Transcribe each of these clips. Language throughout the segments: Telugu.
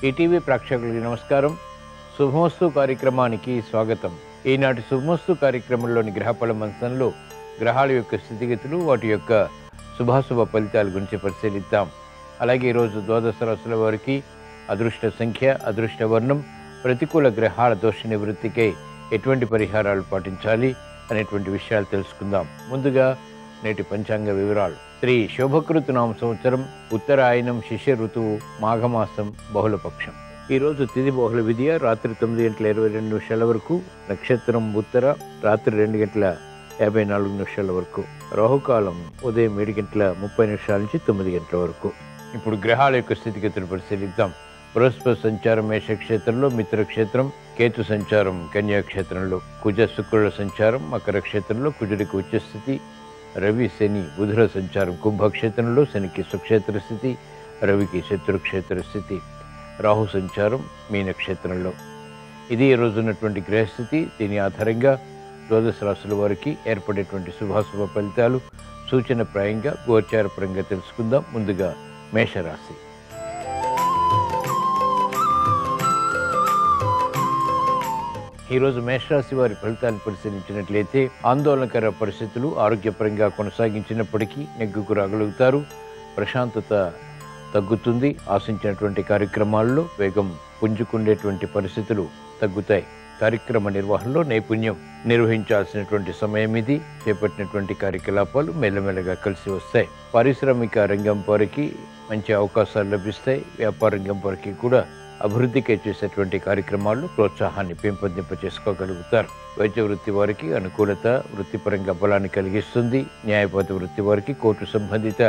ఈటీవీ ప్రేక్షకులకి నమస్కారం. శుభమస్తు కార్యక్రమానికి స్వాగతం. ఈనాటి శుభమస్తు కార్యక్రమంలోని గ్రహఫల మంచంలో గ్రహాల యొక్క స్థితిగతులు, వాటి యొక్క శుభాశుభ ఫలితాల గురించి పరిశీలిద్దాం. అలాగే ఈరోజు ద్వాదశ రాశుల వారికి అదృష్ట సంఖ్య, అదృష్ట వర్ణం, ప్రతికూల గ్రహాల దోష నివృత్తికై ఎటువంటి పరిహారాలు పాటించాలి అనేటువంటి విషయాలు తెలుసుకుందాం. ముందుగా నేటి పంచాంగ వివరాలు. శ్రీ శోభకృతు నామ సంవత్సరం, ఉత్తరాయణం, శిష్య ఋతువు, మాఘమాసం, బహుళపక్షం. ఈరోజు తిథి బహుళ విధియ రాత్రి 9:22 వరకు, నక్షత్రం ఉత్తర రాత్రి 2:54 వరకు, రాహుకాలం ఉదయం 7:30 నుంచి 9 గంటల వరకు. ఇప్పుడు గ్రహాల యొక్క స్థితిగతులు పరిశీలిద్దాం. బృహస్పతి సంచారం మేషక్షేత్రంలో, మిత్రక్షేత్రం, కేతు సంచారం కన్యాక్షేత్రంలో, కుజ శుక్రుల సంచారం మకర క్షేత్రంలో, కుజుడికి ఉచ్చస్థితి, రవి శని బుధుల సంచారం కుంభక్షేత్రంలో, శనికి సుక్షేత్ర స్థితి, రవికి శత్రుక్షేత్ర స్థితి, రాహు సంచారం మీనక్షేత్రంలో. ఇది ఈ రోజు ఉన్నటువంటి గ్రహస్థితి. దీని ఆధారంగా ద్వాదశ రాశుల వారికి ఏర్పడేటువంటి శుభాశుభ ఫలితాలు సూచనప్రాయంగా గోచారపరంగా తెలుసుకుందాం. ముందుగా మేషరాశి. ఈరోజు మేషరాశి వారి ఫలితాలను పరిశీలించినట్లయితే ఆందోళనకర పరిస్థితులు ఆరోగ్యపరంగా కొనసాగించినప్పటికీ నెగ్గుకు రాగలుగుతారు. ప్రశాంతత తగ్గుతుంది. ఆశించినటువంటి కార్యక్రమాల్లో వేగం పుంజుకుండేటువంటి పరిస్థితులు తగ్గుతాయి. కార్యక్రమ నిర్వహణలో నైపుణ్యం నిర్వహించాల్సినటువంటి సమయం ఇది. చేపట్టినటువంటి కార్యకలాపాలు మెల్లమెల్లగా కలిసి వస్తాయి. పారిశ్రామిక రంగం వారికి మంచి అవకాశాలు లభిస్తాయి. వ్యాపార రంగం వారికి కూడా అభివృద్ధికి చేసేటువంటి కార్యక్రమాల్లో ప్రోత్సాహాన్ని పెంపొందింప చేసుకోగలుగుతారు. వైద్య వృత్తి వారికి అనుకూలత వృత్తిపరంగా బలాన్ని కలిగిస్తుంది. న్యాయవాద వృత్తి వారికి కోర్టు సంబంధిత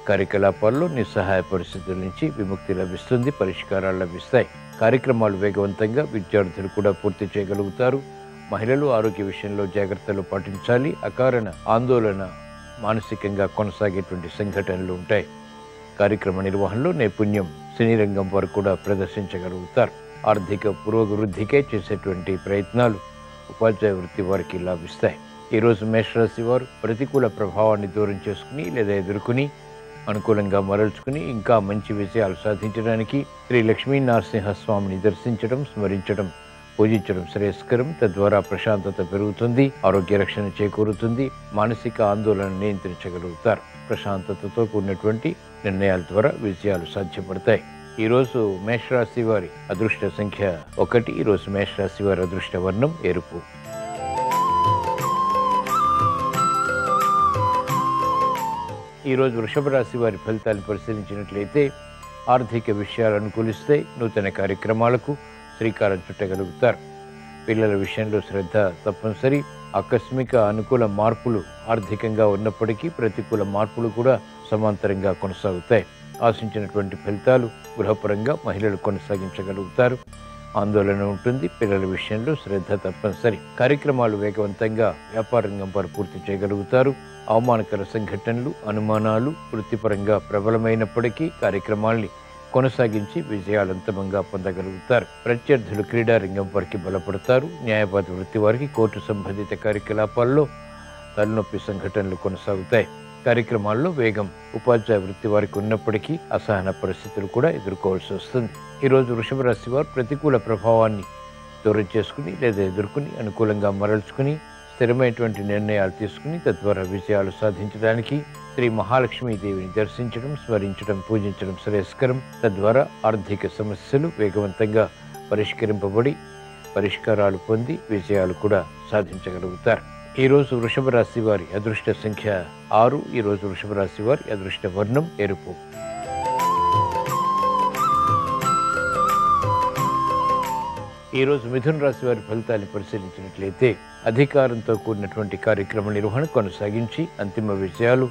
కార్యకలాపాల్లో నిస్సహాయ పరిస్థితుల నుంచి విముక్తి లభిస్తుంది. పరిష్కారాలు లభిస్తాయి. కార్యక్రమాలు వేగవంతంగా విద్యార్థులు కూడా పూర్తి చేయగలుగుతారు. మహిళలు ఆరోగ్య విషయంలో జాగ్రత్తలు పాటించాలి. అకారణ ఆందోళన మానసికంగా కొనసాగేటువంటి సంఘటనలు ఉంటాయి. కార్యక్రమ నిర్వహణలో నైపుణ్యం సినీ రంగం వారు కూడా ప్రదర్శించగలుగుతారు. ఆర్థిక పురోభివృద్ధికే చేసేటువంటి ప్రయత్నాలు ఉపాధ్యాయ వృత్తి వారికి లాభిస్తాయి. ఈరోజు మేషరాశి వారు ప్రతికూల ప్రభావాన్ని దూరం చేసుకుని లేదా ఎదుర్కొని అనుకూలంగా మరల్చుకుని ఇంకా మంచి విజయాలు సాధించడానికి శ్రీ లక్ష్మీ నరసింహస్వామిని దర్శించడం, స్మరించడం, పూజించడం శ్రేయస్కరం. తద్వారా ప్రశాంతత పెరుగుతుంది, ఆరోగ్య రక్షణ చేకూరుతుంది, మానసిక ఆందోళన నియంత్రించగలుగుతారు. ప్రశాంతతతో కూడినటువంటి నిర్ణయాల ద్వారా విజయాలు సాధ్యపడతాయి. ఈరోజు మేషరాశి వారి అదృష్ట సంఖ్య 1. ఈరోజు మేషరాశి వారి అదృష్ట వర్ణం ఎరుపు. ఈరోజు వృషభ రాశి వారి ఫలితాలను పరిశీలించినట్లయితే ఆర్థిక విషయాలు అనుకూలిస్తాయి. నూతన కార్యక్రమాలకు శ్రీకారం చుట్టగలుగుతారు. పిల్లల విషయంలో శ్రద్ధ తప్పనిసరి. ఆకస్మిక అనుకూల మార్పులు ఆర్థికంగా ఉన్నప్పటికీ ప్రతికూల మార్పులు కూడా సమాంతరంగా కొనసాగుతాయి. ఆశించినటువంటి ఫలితాలు గృహపరంగా మహిళలు కొనసాగించగలుగుతారు. ఆందోళన ఉంటుంది. పిల్లల విషయంలో శ్రద్ధ తప్పనిసరి. కార్యక్రమాలు వేగవంతంగా వ్యాపార రంగం వారు పూర్తి చేయగలుగుతారు. అవమానకర సంఘటనలు, అనుమానాలు వృత్తిపరంగా ప్రబలమైనప్పటికీ కార్యక్రమాల్ని కొనసాగించి విజయాలంతమంగా పొందగలుగుతారు. ప్రత్యర్థులు క్రీడా రంగం వారికి బలపడతారు. న్యాయవాద వృత్తి వారికి కోర్టు సంబంధిత కార్యకలాపాల్లో తలనొప్పి సంఘటనలు కొనసాగుతాయి. కార్యక్రమాల్లో వేగం ఉపాధ్యాయ వృత్తి వారికి ఉన్నప్పటికీ అసహన పరిస్థితులు కూడా ఎదుర్కోవాల్సి వస్తుంది. ఈరోజు వృషభ రాశి వారు ప్రతికూల ప్రభావాన్ని దూరం చేసుకుని లేదా ఎదుర్కొని అనుకూలంగా మరల్చుకుని స్థిరమైనటువంటి నిర్ణయాలు తీసుకుని తద్వారా విజయాలు సాధించడానికి శ్రీ మహాలక్ష్మీదేవిని దర్శించడం, స్మరించడం, పూజించడం శ్రేయస్కరం. తద్వారా ఆర్థిక సమస్యలు వేగవంతంగా పరిష్కరింపబడి పరిష్కారాలు పొంది విజయాలు కూడా సాధించగలుగుతారు. ఈరోజు వృషభ రాశి వారి అదృష్ట సంఖ్య 6. ఈరోజు వృషభ రాశి వారి అదృష్ట వర్ణం ఎరుపు. ఈరోజు మిథున రాశి వారి ఫలితాన్ని పరిశీలించినట్లయితే అధికారంతో కూడినటువంటి కార్యక్రమ నిర్వహణ కొనసాగించి అంతిమ విజయాలు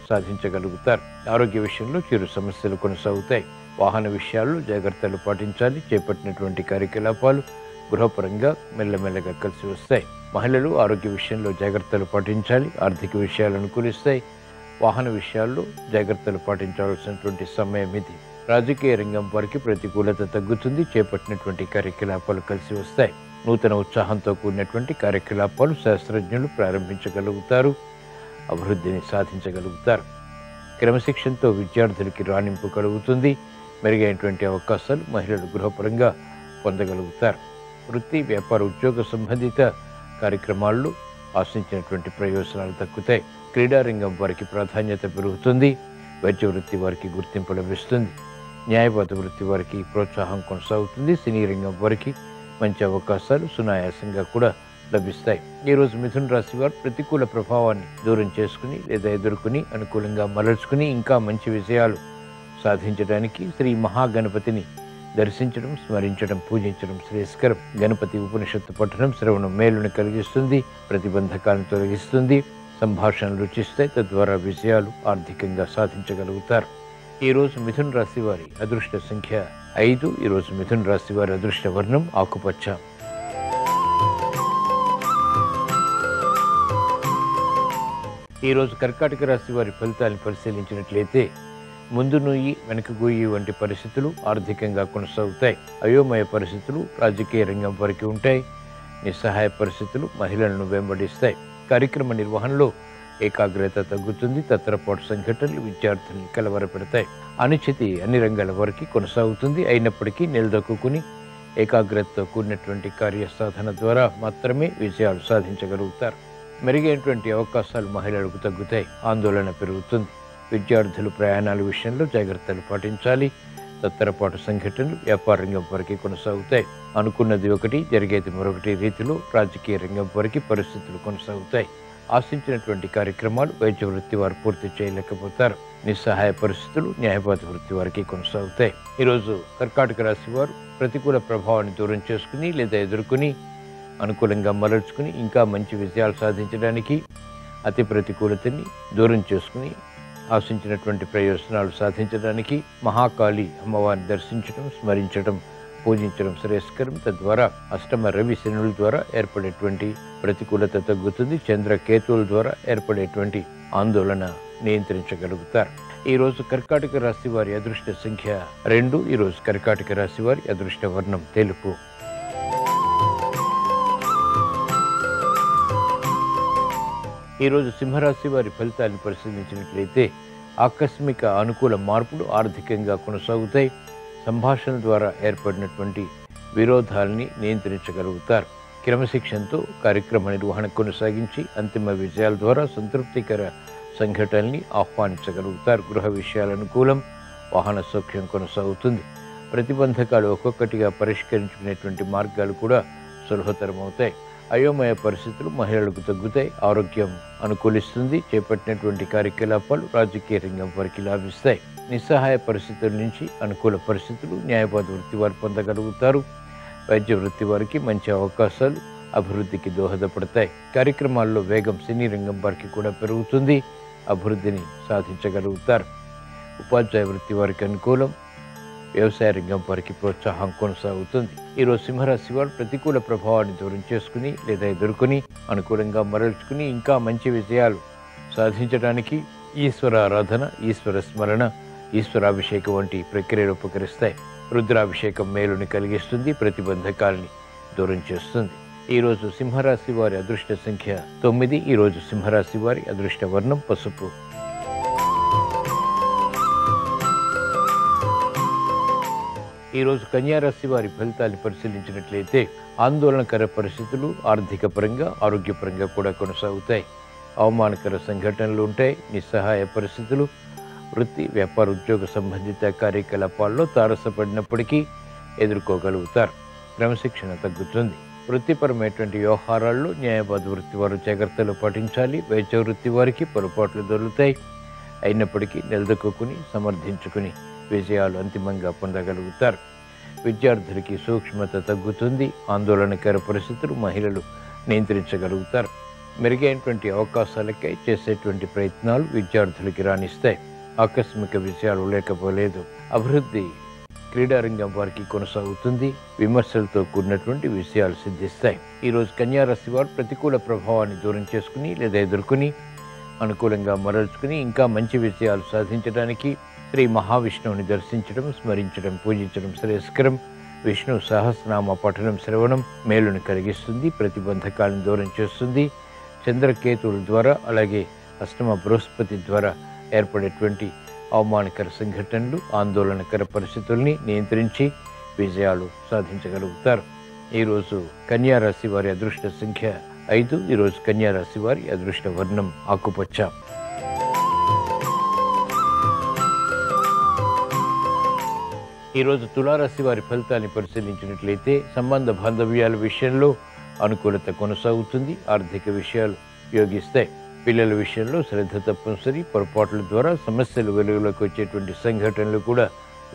సాధించగలుగుతారు. ఆరోగ్య విషయంలో చిరు సమస్యలు కొనసాగుతాయి. వాహన విషయాల్లో జాగ్రత్తలు పాటించాలి. చేపట్టినటువంటి కార్యకలాపాలు గృహపరంగా మెల్లమెల్లగా కలిసి వస్తాయి. మహిళలు ఆరోగ్య విషయంలో జాగ్రత్తలు పాటించాలి. ఆర్థిక విషయాలు అనుకూలిస్తాయి. వాహన విషయాల్లో జాగ్రత్తలు పాటించాల్సినటువంటి సమయం ఇది. రాజకీయ రంగం వారికి ప్రతికూలత తగ్గుతుంది. చేపట్టినటువంటి కార్యకలాపాలు కలిసి వస్తాయి. నూతన ఉత్సాహంతో కూడినటువంటి కార్యకలాపాలు శాస్త్రజ్ఞులు ప్రారంభించగలుగుతారు. అభివృద్ధిని సాధించగలుగుతారు. క్రమశిక్షణతో విద్యార్థులకి రాణింపు కలుగుతుంది. మెరుగైనటువంటి అవకాశాలు మహిళలు గృహపరంగా పొందగలుగుతారు. వృత్తి, వ్యాపార, ఉద్యోగ సంబంధిత కార్యక్రమాల్లో ఆశించినటువంటి ప్రయోజనాలు దక్కుతాయి. క్రీడారంగం వారికి ప్రాధాన్యత పెరుగుతుంది. వైద్య వృత్తి వారికి గుర్తింపు లభిస్తుంది. న్యాయవాద వృత్తి వారికి ప్రోత్సాహం కొనసాగుతుంది. సినీ రంగం వారికి మంచి అవకాశాలు సునాయాసంగా కూడా లభిస్తాయి. ఈరోజు మిథున రాశి వారు ప్రతికూల ప్రభావాన్ని దూరం చేసుకుని లేదా ఎదుర్కొని అనుకూలంగా మరల్చుకుని ఇంకా మంచి విజయాలు సాధించడానికి శ్రీ మహాగణపతిని దర్శించడం, స్మరించడం, పూజించడం శ్రేయస్కరం. గణపతి ఉపనిషత్తు పఠనం శ్రవణం మేలుని కలిగిస్తుంది, ప్రతిబంధకాలను తొలగిస్తుంది, సంభాషణలు రుచిస్తాయి. తద్వారా విజయాలు ఆర్థికంగా సాధించగలుగుతారు. ఈరోజు మిథున రాశి వారి అదృష్ట సంఖ్య 5. ఈరోజు మిథున రాశి వారి అదృష్ట వర్ణం ఆకుపచ్చ. ఈరోజు కర్కాటక రాశి వారి ఫలితాలను పరిశీలించినట్లయితే ముందు నుయ్యి వెనక గొయ్యి వంటి పరిస్థితులు ఆర్థికంగా కొనసాగుతాయి. అయోమయ పరిస్థితులు రాజకీయ రంగం వారికి ఉంటాయి. నిస్సహాయ పరిస్థితులు మహిళలను వెంబడిస్తాయి. కార్యక్రమ నిర్వహణలో ఏకాగ్రత తగ్గుతుంది. తత్తరపాటు సంఘటనలు విద్యార్థుల్ని కలవరపెడతాయి. అనిశ్చితి అన్ని రంగాల వరకు కొనసాగుతుంది. అయినప్పటికీ నిలదొక్కుని ఏకాగ్రతతో కూడినటువంటి కార్యసాధన ద్వారా మాత్రమే విజయాలు సాధించగలుగుతారు. మెరుగైనటువంటి అవకాశాలు మహిళలకు తగ్గుతాయి. ఆందోళన పెరుగుతుంది. విద్యార్థులు ప్రయాణాల విషయంలో జాగ్రత్తలు పాటించాలి. తత్తరపాటు సంఘటనలు వ్యాపార రంగం వరకు కొనసాగుతాయి. అనుకున్నది ఒకటి, జరిగేది మరొకటి రీతిలో రాజకీయ రంగం వరకు పరిస్థితులు కొనసాగుతాయి. ఆశించినటువంటి కార్యక్రమాలు వైద్య వృత్తి వారు పూర్తి చేయలేకపోతారు. నిస్సహాయ పరిస్థితులు న్యాయవాద వృత్తి వారికి కొనసాగుతాయి. ఈరోజు కర్కాటక రాశి వారు ప్రతికూల ప్రభావాన్ని దూరం చేసుకుని లేదా ఎదుర్కొని అనుకూలంగా మరల్చుకుని ఇంకా మంచి విజయాలు సాధించడానికి అతి ప్రతికూలతని దూరం చేసుకుని ఆశించినటువంటి ప్రయోజనాలు సాధించడానికి మహాకాళి అమ్మవారిని దర్శించడం, స్మరించడం, పూజించడం శ్రేయస్కరం. తద్వారా అష్టమ రవి శనుల ద్వారా ఏర్పడేటువంటి ప్రతికూలత తగ్గుతుంది. చంద్ర కేతువుల ద్వారా ఏర్పడేటువంటి ఆందోళన నియంత్రించగలుగుతారు. ఈరోజు కర్కాటక రాశి వారి అదృష్ట సంఖ్య 2. ఈరోజు కర్కాటక రాశి వారి అదృష్ట వర్ణం తెలుపు. ఈరోజు సింహరాశి వారి ఫలితాలను పరిశీలించినట్లయితే ఆకస్మిక అనుకూల మార్పులు ఆర్థికంగా కొనసాగుతాయి. సంభాషణ ద్వారా ఏర్పడినటువంటి విరోధాలని నియంత్రించగలుగుతారు. క్రమశిక్షణతో కార్యక్రమ నిర్వహణ కొనసాగించి అంతిమ విజయాల ద్వారా సంతృప్తికర సంఘటనల్ని ఆహ్వానించగలుగుతారు. గృహ విషయాల అనుకూలం, వాహన సౌఖ్యం కొనసాగుతుంది. ప్రతిబంధకాలు ఒక్కొక్కటిగా పరిష్కరించుకునేటువంటి మార్గాలు కూడా సులభతరమవుతాయి. అయోమయ పరిస్థితులు మహిళలకు తగ్గుతాయి. ఆరోగ్యం అనుకూలిస్తుంది. చేపట్టినటువంటి కార్యకలాపాలు రాజకీయ రంగం వారికి లాభిస్తాయి. నిస్సహాయ పరిస్థితుల నుంచి అనుకూల పరిస్థితులు న్యాయవాద వృత్తి వారు పొందగలుగుతారు. వైద్య వృత్తి వారికి మంచి అవకాశాలు అభివృద్ధికి దోహదపడతాయి. కార్యక్రమాల్లో వేగం సినీ రంగం వారికి కూడా పెరుగుతుంది. అభివృద్ధిని సాధించగలుగుతారు. ఉపాధ్యాయ వృత్తి వారికి అనుకూలం. వ్యవసాయ రంగం వారికి ప్రోత్సాహం కొనసాగుతుంది. ఈరోజు సింహరాశి వారు ప్రతికూల ప్రభావాన్ని దూరం చేసుకుని లేదా ఎదుర్కొని అనుకూలంగా మరల్చుకుని ఇంకా మంచి విజయాలు సాధించడానికి ఈశ్వర ఆరాధన, ఈశ్వర స్మరణ, ఈశ్వరాభిషేకం వంటి ప్రక్రియలు ఉపకరిస్తాయి. రుద్రాభిషేకం మేలుని కలిగిస్తుంది, ప్రతిబంధకాలని దూరం చేస్తుంది. ఈరోజు సింహరాశి వారి అదృష్ట సంఖ్య 9. ఈరోజు సింహరాశి వారి అదృష్ట వర్ణం పసుపు. ఈరోజు కన్యారాశి వారి ఫలితాన్ని పరిశీలించినట్లయితే ఆందోళనకర పరిస్థితులు ఆర్థిక పరంగా, ఆరోగ్యపరంగా కూడా కొనసాగుతాయి. అవమానకర సంఘటనలు ఉంటాయి. నిస్సహాయ పరిస్థితులు వృత్తి, వ్యాపార, ఉద్యోగ సంబంధిత కార్యకలాపాల్లో తారసపడినప్పటికీ ఎదుర్కోగలుగుతారు. క్రమశిక్షణ తగ్గుతుంది. వృత్తిపరమైనటువంటి వ్యవహారాల్లో న్యాయవాద వృత్తి వారు జాగ్రత్తలు పాటించాలి. వైద్య వృత్తి వారికి పొరపాట్లు దొరుకుతాయి. అయినప్పటికీ నిలదొక్కుని సమర్థించుకుని విజయాలు అంతిమంగా పొందగలుగుతారు. విద్యార్థులకి సూక్ష్మత తగ్గుతుంది. ఆందోళనకర పరిస్థితులు మహిళలు నియంత్రించగలుగుతారు. మెరుగైనటువంటి అవకాశాలకై చేసేటువంటి ప్రయత్నాలు విద్యార్థులకి రాణిస్తాయి. ఆకస్మిక విజయాలు లేకపోలేదు. అభివృద్ధి క్రీడారంగం వారికి కొనసాగుతుంది. విమర్శలతో కూడినటువంటి విజయాలు సిద్ధిస్తాయి. ఈరోజు కన్యారాశి వారు ప్రతికూల ప్రభావాన్ని దూరం చేసుకుని లేదా ఎదుర్కొని అనుకూలంగా మరల్చుకుని ఇంకా మంచి విజయాలు సాధించడానికి శ్రీ మహావిష్ణువుని దర్శించడం, స్మరించడం, పూజించడం శ్రేయస్కరం. విష్ణు సహస్రనామ పఠనం శ్రవణం మేలును కలిగిస్తుంది, ప్రతిబంధకాలను దూరం చేస్తుంది. చంద్రకేతువుల ద్వారా అలాగే అష్టమ బృహస్పతి ద్వారా ఏర్పడేటువంటి అవమానకర సంఘటనలు, ఆందోళనకర పరిస్థితుల్ని నియంత్రించి విజయాలు సాధించగలుగుతారు. ఈరోజు కన్యా రాశి వారి అదృష్ట సంఖ్య 5. ఈరోజు కన్యా రాశి వారి అదృష్ట వర్ణం ఆకుపచ్చ. ఈరోజు తులారాశి వారి ఫలితాన్ని పరిశీలించినట్లయితే సంబంధ బాంధవ్యాల విషయంలో అనుకూలత కొనసాగుతుంది. ఆర్థిక విషయాలు యోగిస్తాయి. పిల్లల విషయంలో శ్రద్ధ తప్పనిసరి. పొరపాట్ల ద్వారా సమస్యలు వెలుగులోకి వచ్చేటువంటి సంఘటనలు కూడా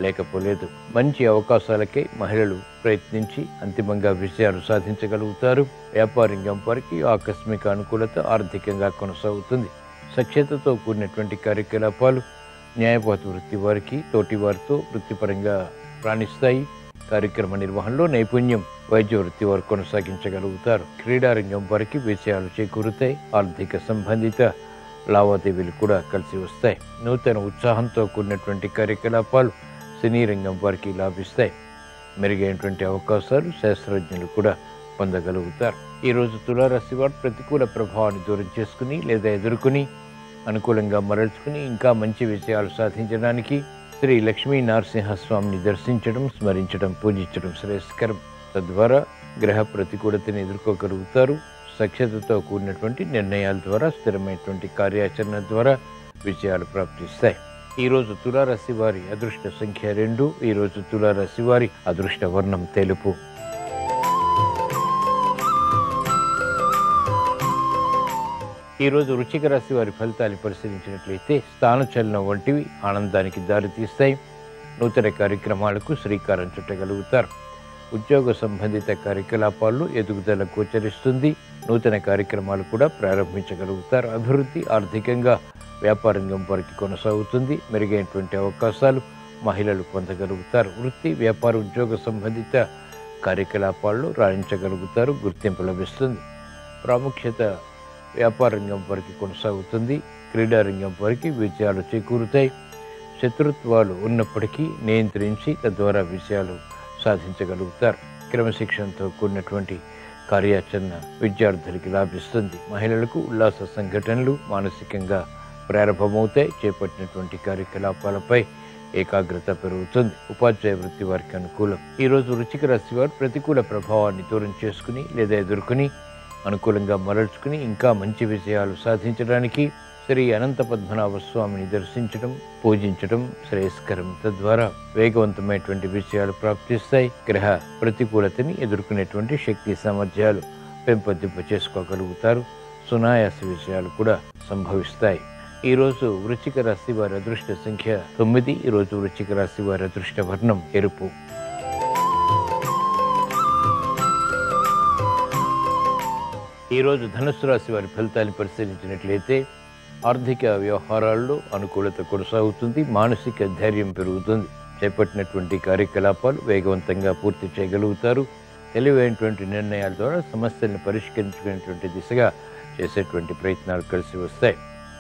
లేకపోలేదు. మంచి అవకాశాలకై మహిళలు ప్రయత్నించి అంతిమంగా విజయాలు సాధించగలుగుతారు. వ్యాపారంగం వారికి ఆకస్మిక అనుకూలత ఆర్థికంగా కొనసాగుతుంది. సఖ్యతతో కూడినటువంటి కార్యకలాపాలు న్యాయపాత వృత్తి వారికి తోటి వారితో వృత్తిపరంగా రాణిస్తాయి. కార్యక్రమ నిర్వహణలో నైపుణ్యం వైద్య వృత్తి వారు కొనసాగించగలుగుతారు. క్రీడారంగం వారికి విజయాలు చేకూరుతాయి. ఆర్థిక సంబంధిత లావాదేవీలు కూడా కలిసి వస్తాయి. నూతన ఉత్సాహంతో కూడినటువంటి కార్యకలాపాలు సినీ రంగం వారికి లాభిస్తాయి. మెరుగైనటువంటి అవకాశాలు శాస్త్రజ్ఞులు కూడా పొందగలుగుతారు. ఈరోజు తులారాశి వారు ప్రతికూల ప్రభావాన్ని దూరం చేసుకుని లేదా ఎదుర్కొని అనుకూలంగా మరల్చుకుని ఇంకా మంచి విజయాలు సాధించడానికి శ్రీ లక్ష్మీ నరసింహస్వామిని దర్శించడం, స్మరించడం, పూజించడం శ్రేయస్కరం. తద్వారా గ్రహ ప్రతికూలతని ఎదుర్కోగలుగుతారు. సఖ్యతతో కూడినటువంటి నిర్ణయాల ద్వారా స్థిరమైనటువంటి కార్యాచరణ ద్వారా విజయాలు ప్రాప్తిస్తాయి. ఈరోజు తులారాశి వారి అదృష్ట సంఖ్య 2. ఈరోజు తులారాశి వారి అదృష్ట వర్ణం తెలుపు. ఈరోజు వృశ్చిక రాశి వారి ఫలితాలు పరిశీలించినట్లయితే స్థానచలనం వంటివి ఆనందానికి దారితీస్తాయి. నూతన కార్యక్రమాలకు శ్రీకారం చుట్టగలుగుతారు. ఉద్యోగ సంబంధిత కార్యకలాపాల్లో ఎదుగుదల గోచరిస్తుంది. నూతన కార్యక్రమాలు కూడా ప్రారంభించగలుగుతారు. అభివృద్ధి ఆర్థికంగా వ్యాపారంగం వారికి కొనసాగుతుంది. మెరుగైనటువంటి అవకాశాలు మహిళలు పొందగలుగుతారు. వృత్తి, వ్యాపార, ఉద్యోగ సంబంధిత కార్యకలాపాల్లో రాణించగలుగుతారు. గుర్తింపు లభిస్తుంది. ప్రాముఖ్యత వ్యాపారంగం వారికి కొనసాగుతుంది. క్రీడారంగం వారికి విజయాలు చేకూరుతాయి. శత్రుత్వాలు ఉన్నప్పటికీ నియంత్రించి తద్వారా విజయాలు సాధించగలుగుతారు. క్రమశిక్షణతో కూడినటువంటి కార్యాచరణ విద్యార్థులకి లాభిస్తుంది. మహిళలకు ఉల్లాస సంఘటనలు మానసికంగా ప్రారంభమవుతాయి. చేపట్టినటువంటి కార్యకలాపాలపై ఏకాగ్రత పెరుగుతుంది. ఉపాధ్యాయ వృత్తి వారికి అనుకూలం. ఈరోజు వృశ్చిక రాశి వారు ప్రతికూల ప్రభావాన్ని దూరం చేసుకుని లేదా ఎదుర్కొని అనుకూలంగా మరల్చుకుని ఇంకా మంచి విజయాలు సాధించడానికి శ్రీ అనంత పద్మనాభ స్వామిని దర్శించడం, పూజించడం శ్రేయస్కరం. తద్వారా వేగవంతమైనటువంటి విజయాలు ప్రాప్తిస్తాయి. గ్రహ ప్రతికూలతని ఎదుర్కొనేటువంటి శక్తి సామర్థ్యాలు పెంపొందింప చేసుకోగలుగుతారు. సునాయాస విజయాలు కూడా సంభవిస్తాయి. ఈరోజు వృశ్చిక రాశి వారి అదృష్ట సంఖ్య 9. ఈరోజు వృశ్చిక రాశి వారి అదృష్ట వర్ణం ఎరుపు. ఈరోజు ధనుస్సు రాశి వారి ఫలితాన్ని పరిశీలించినట్లయితే ఆర్థిక వ్యవహారాల్లో అనుకూలత కొనసాగుతుంది. మానసిక ధైర్యం పెరుగుతుంది. చేపట్టినటువంటి కార్యకలాపాలు వేగవంతంగా పూర్తి చేయగలుగుతారు. తెలివైనటువంటి నిర్ణయాల ద్వారా సమస్యలను పరిష్కరించుకునేటువంటి దిశగా చేసేటువంటి ప్రయత్నాలు కలిసి వస్తాయి.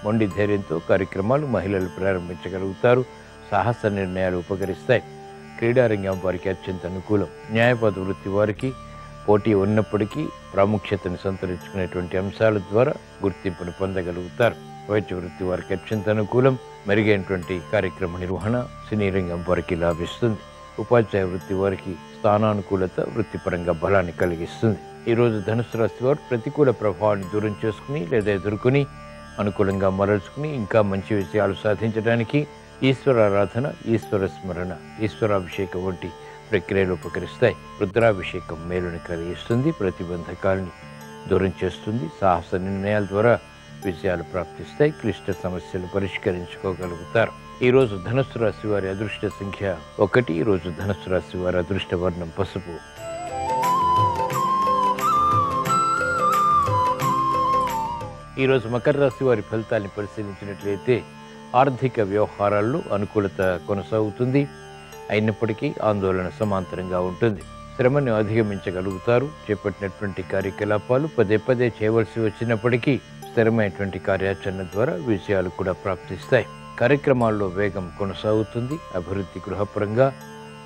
మొండి ధైర్యంతో కార్యక్రమాలు మహిళలు ప్రారంభించగలుగుతారు. సాహస నిర్ణయాలు ఉపకరిస్తాయి. క్రీడారంగం వారికి అత్యంత అనుకూలం. న్యాయవాద వృత్తి వారికి పోటీ ఉన్నప్పటికీ ప్రాముఖ్యతను సంతరించుకునేటువంటి అంశాల ద్వారా గుర్తింపును పొందగలుగుతారు. వైద్య వృత్తి వారికి అత్యంత అనుకూలం. మెరుగైనటువంటి కార్యక్రమ నిర్వహణ సినీ రంగం వారికి లాభిస్తుంది. ఉపాధ్యాయ వృత్తి వారికి స్థానానుకూలత వృత్తిపరంగా బలాన్ని కలిగిస్తుంది. ఈరోజు ధనుసు రాశి వారు ప్రతికూల ప్రభావాన్ని దూరం చేసుకుని లేదా ఎదుర్కొని అనుకూలంగా మరల్చుకుని ఇంకా మంచి విజయాలు సాధించడానికి ఈశ్వరారాధన, ఈశ్వర స్మరణ, ఈశ్వరాభిషేకం వంటి ప్రక్రియలు ఉపకరిస్తాయి. రుద్రాభిషేకం మేలుని కలిగిస్తుంది. ప్రతిబంధకాలని దూరం చేస్తుంది. సాహస నిర్ణయాల ద్వారా విజయాలు ప్రాప్తిస్తాయి. క్లిష్ట సమస్యలు పరిష్కరించుకోగలుగుతారు. ఈరోజు ధనుస్సు రాశి వారి అదృష్ట సంఖ్య 1. ఈరోజు ధనుస్సు రాశి వారి అదృష్ట వర్ణం పసుపు. ఈరోజు మకర రాశి వారి ఫలితాన్ని పరిశీలించినట్లయితే ఆర్థిక వ్యవహారాల్లో అనుకూలత కొనసాగుతుంది. అయినప్పటికీ ఆందోళన సమాంతరంగా ఉంటుంది. శ్రమను అధిగమించగలుగుతారు. చేపట్టినటువంటి కార్యకలాపాలు పదే పదే చేయవలసి వచ్చినప్పటికీ స్థిరమైనటువంటి కార్యాచరణ ద్వారా విజయాలు కూడా ప్రాప్తిస్తాయి. కార్యక్రమాల్లో వేగం కొనసాగుతుంది. అభివృద్ధి గృహపరంగా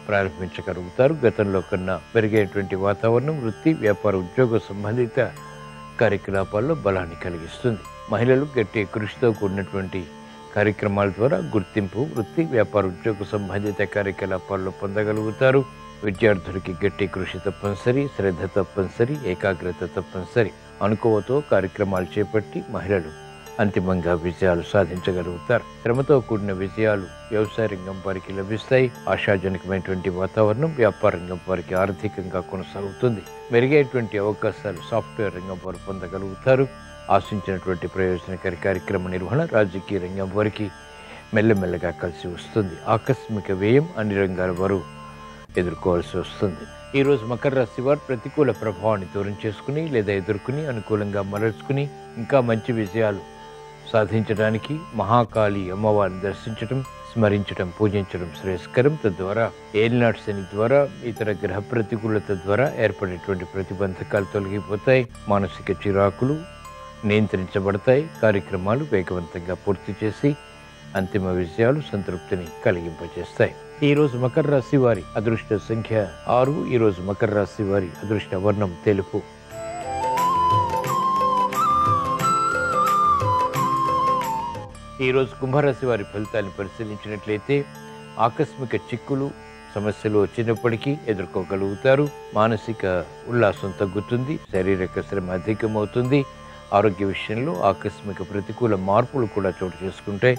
ప్రారంభించగలుగుతారు. గతంలో కన్నా పెరిగేటువంటి వాతావరణం వృత్తి, వ్యాపార, ఉద్యోగ సంబంధిత కార్యకలాపాల్లో బలాన్ని కలిగిస్తుంది. మహిళలు గట్టి కృషితో కూడినటువంటి కార్యక్రమాల ద్వారా గుర్తింపు, వృత్తి, వ్యాపార, ఉద్యోగ సంబంధిత కార్యకలాపాల్లో పొందగలుగుతారు. విద్యార్థులకి గట్టి కృషి తప్పనిసరి, శ్రద్ధ తప్పనిసరి, ఏకాగ్రత తప్పనిసరి. అనుకువతో కార్యక్రమాలు చేపట్టి మహిళలు అంతిమంగా విజయాలు సాధించగలుగుతారు. శ్రమతో కూడిన విజయాలు వ్యవసాయ రంగం వారికి లభిస్తాయి. ఆశాజనకమైనటువంటి వాతావరణం వ్యాపార రంగం వారికి ఆర్థికంగా కొనసాగుతుంది. మెరుగైనటువంటి అవకాశాలు సాఫ్ట్వేర్ రంగం వారు పొందగలుగుతారు. ఆశించినటువంటి ప్రయోజనకారి కార్యక్రమ నిర్వహణ రాజకీయ రంగం వారికి మెల్లమెల్లగా కలిసి వస్తుంది. ఆకస్మిక వ్యయం అన్ని రంగాల వారు ఎదుర్కోవాల్సి వస్తుంది. ఈరోజు మకర రాశి వారు ప్రతికూల ప్రభావాన్ని దూరం చేసుకుని లేదా ఎదుర్కొని అనుకూలంగా మరల్చుకుని ఇంకా మంచి విజయాలు సాధించడానికి మహాకాళి అమ్మవారిని దర్శించడం, స్మరించడం, పూజించడం శ్రేయస్కరం. తద్వారా ఏలినాటి శని ద్వారా ఇతర గ్రహ ప్రతికూలత ద్వారా ఏర్పడేటువంటి ప్రతిబంధకాలు తొలగిపోతాయి. మానసిక చిరాకులు నియంత్రించబడతాయి. కార్యక్రమాలు వేగవంతంగా పూర్తి చేసి అంతిమ విజయాలు సంతృప్తిని కలిగింపజేస్తాయి. ఈరోజు మకర రాశి వారి అదృష్ట సంఖ్య 6. ఈరోజు మకర రాశి వారి అదృష్ట వర్ణం తెలుపు. ఈరోజు కుంభరాశి వారి ఫలితాన్ని పరిశీలించినట్లయితే ఆకస్మిక చిక్కులు, సమస్యలు వచ్చినప్పటికీ ఎదుర్కోగలుగుతారు. మానసిక ఉల్లాసం తగ్గుతుంది. శారీరక శ్రమ అధికమవుతుంది. ఆరోగ్య విషయంలో ఆకస్మిక ప్రతికూల మార్పులు కూడా చోటు చేసుకుంటాయి.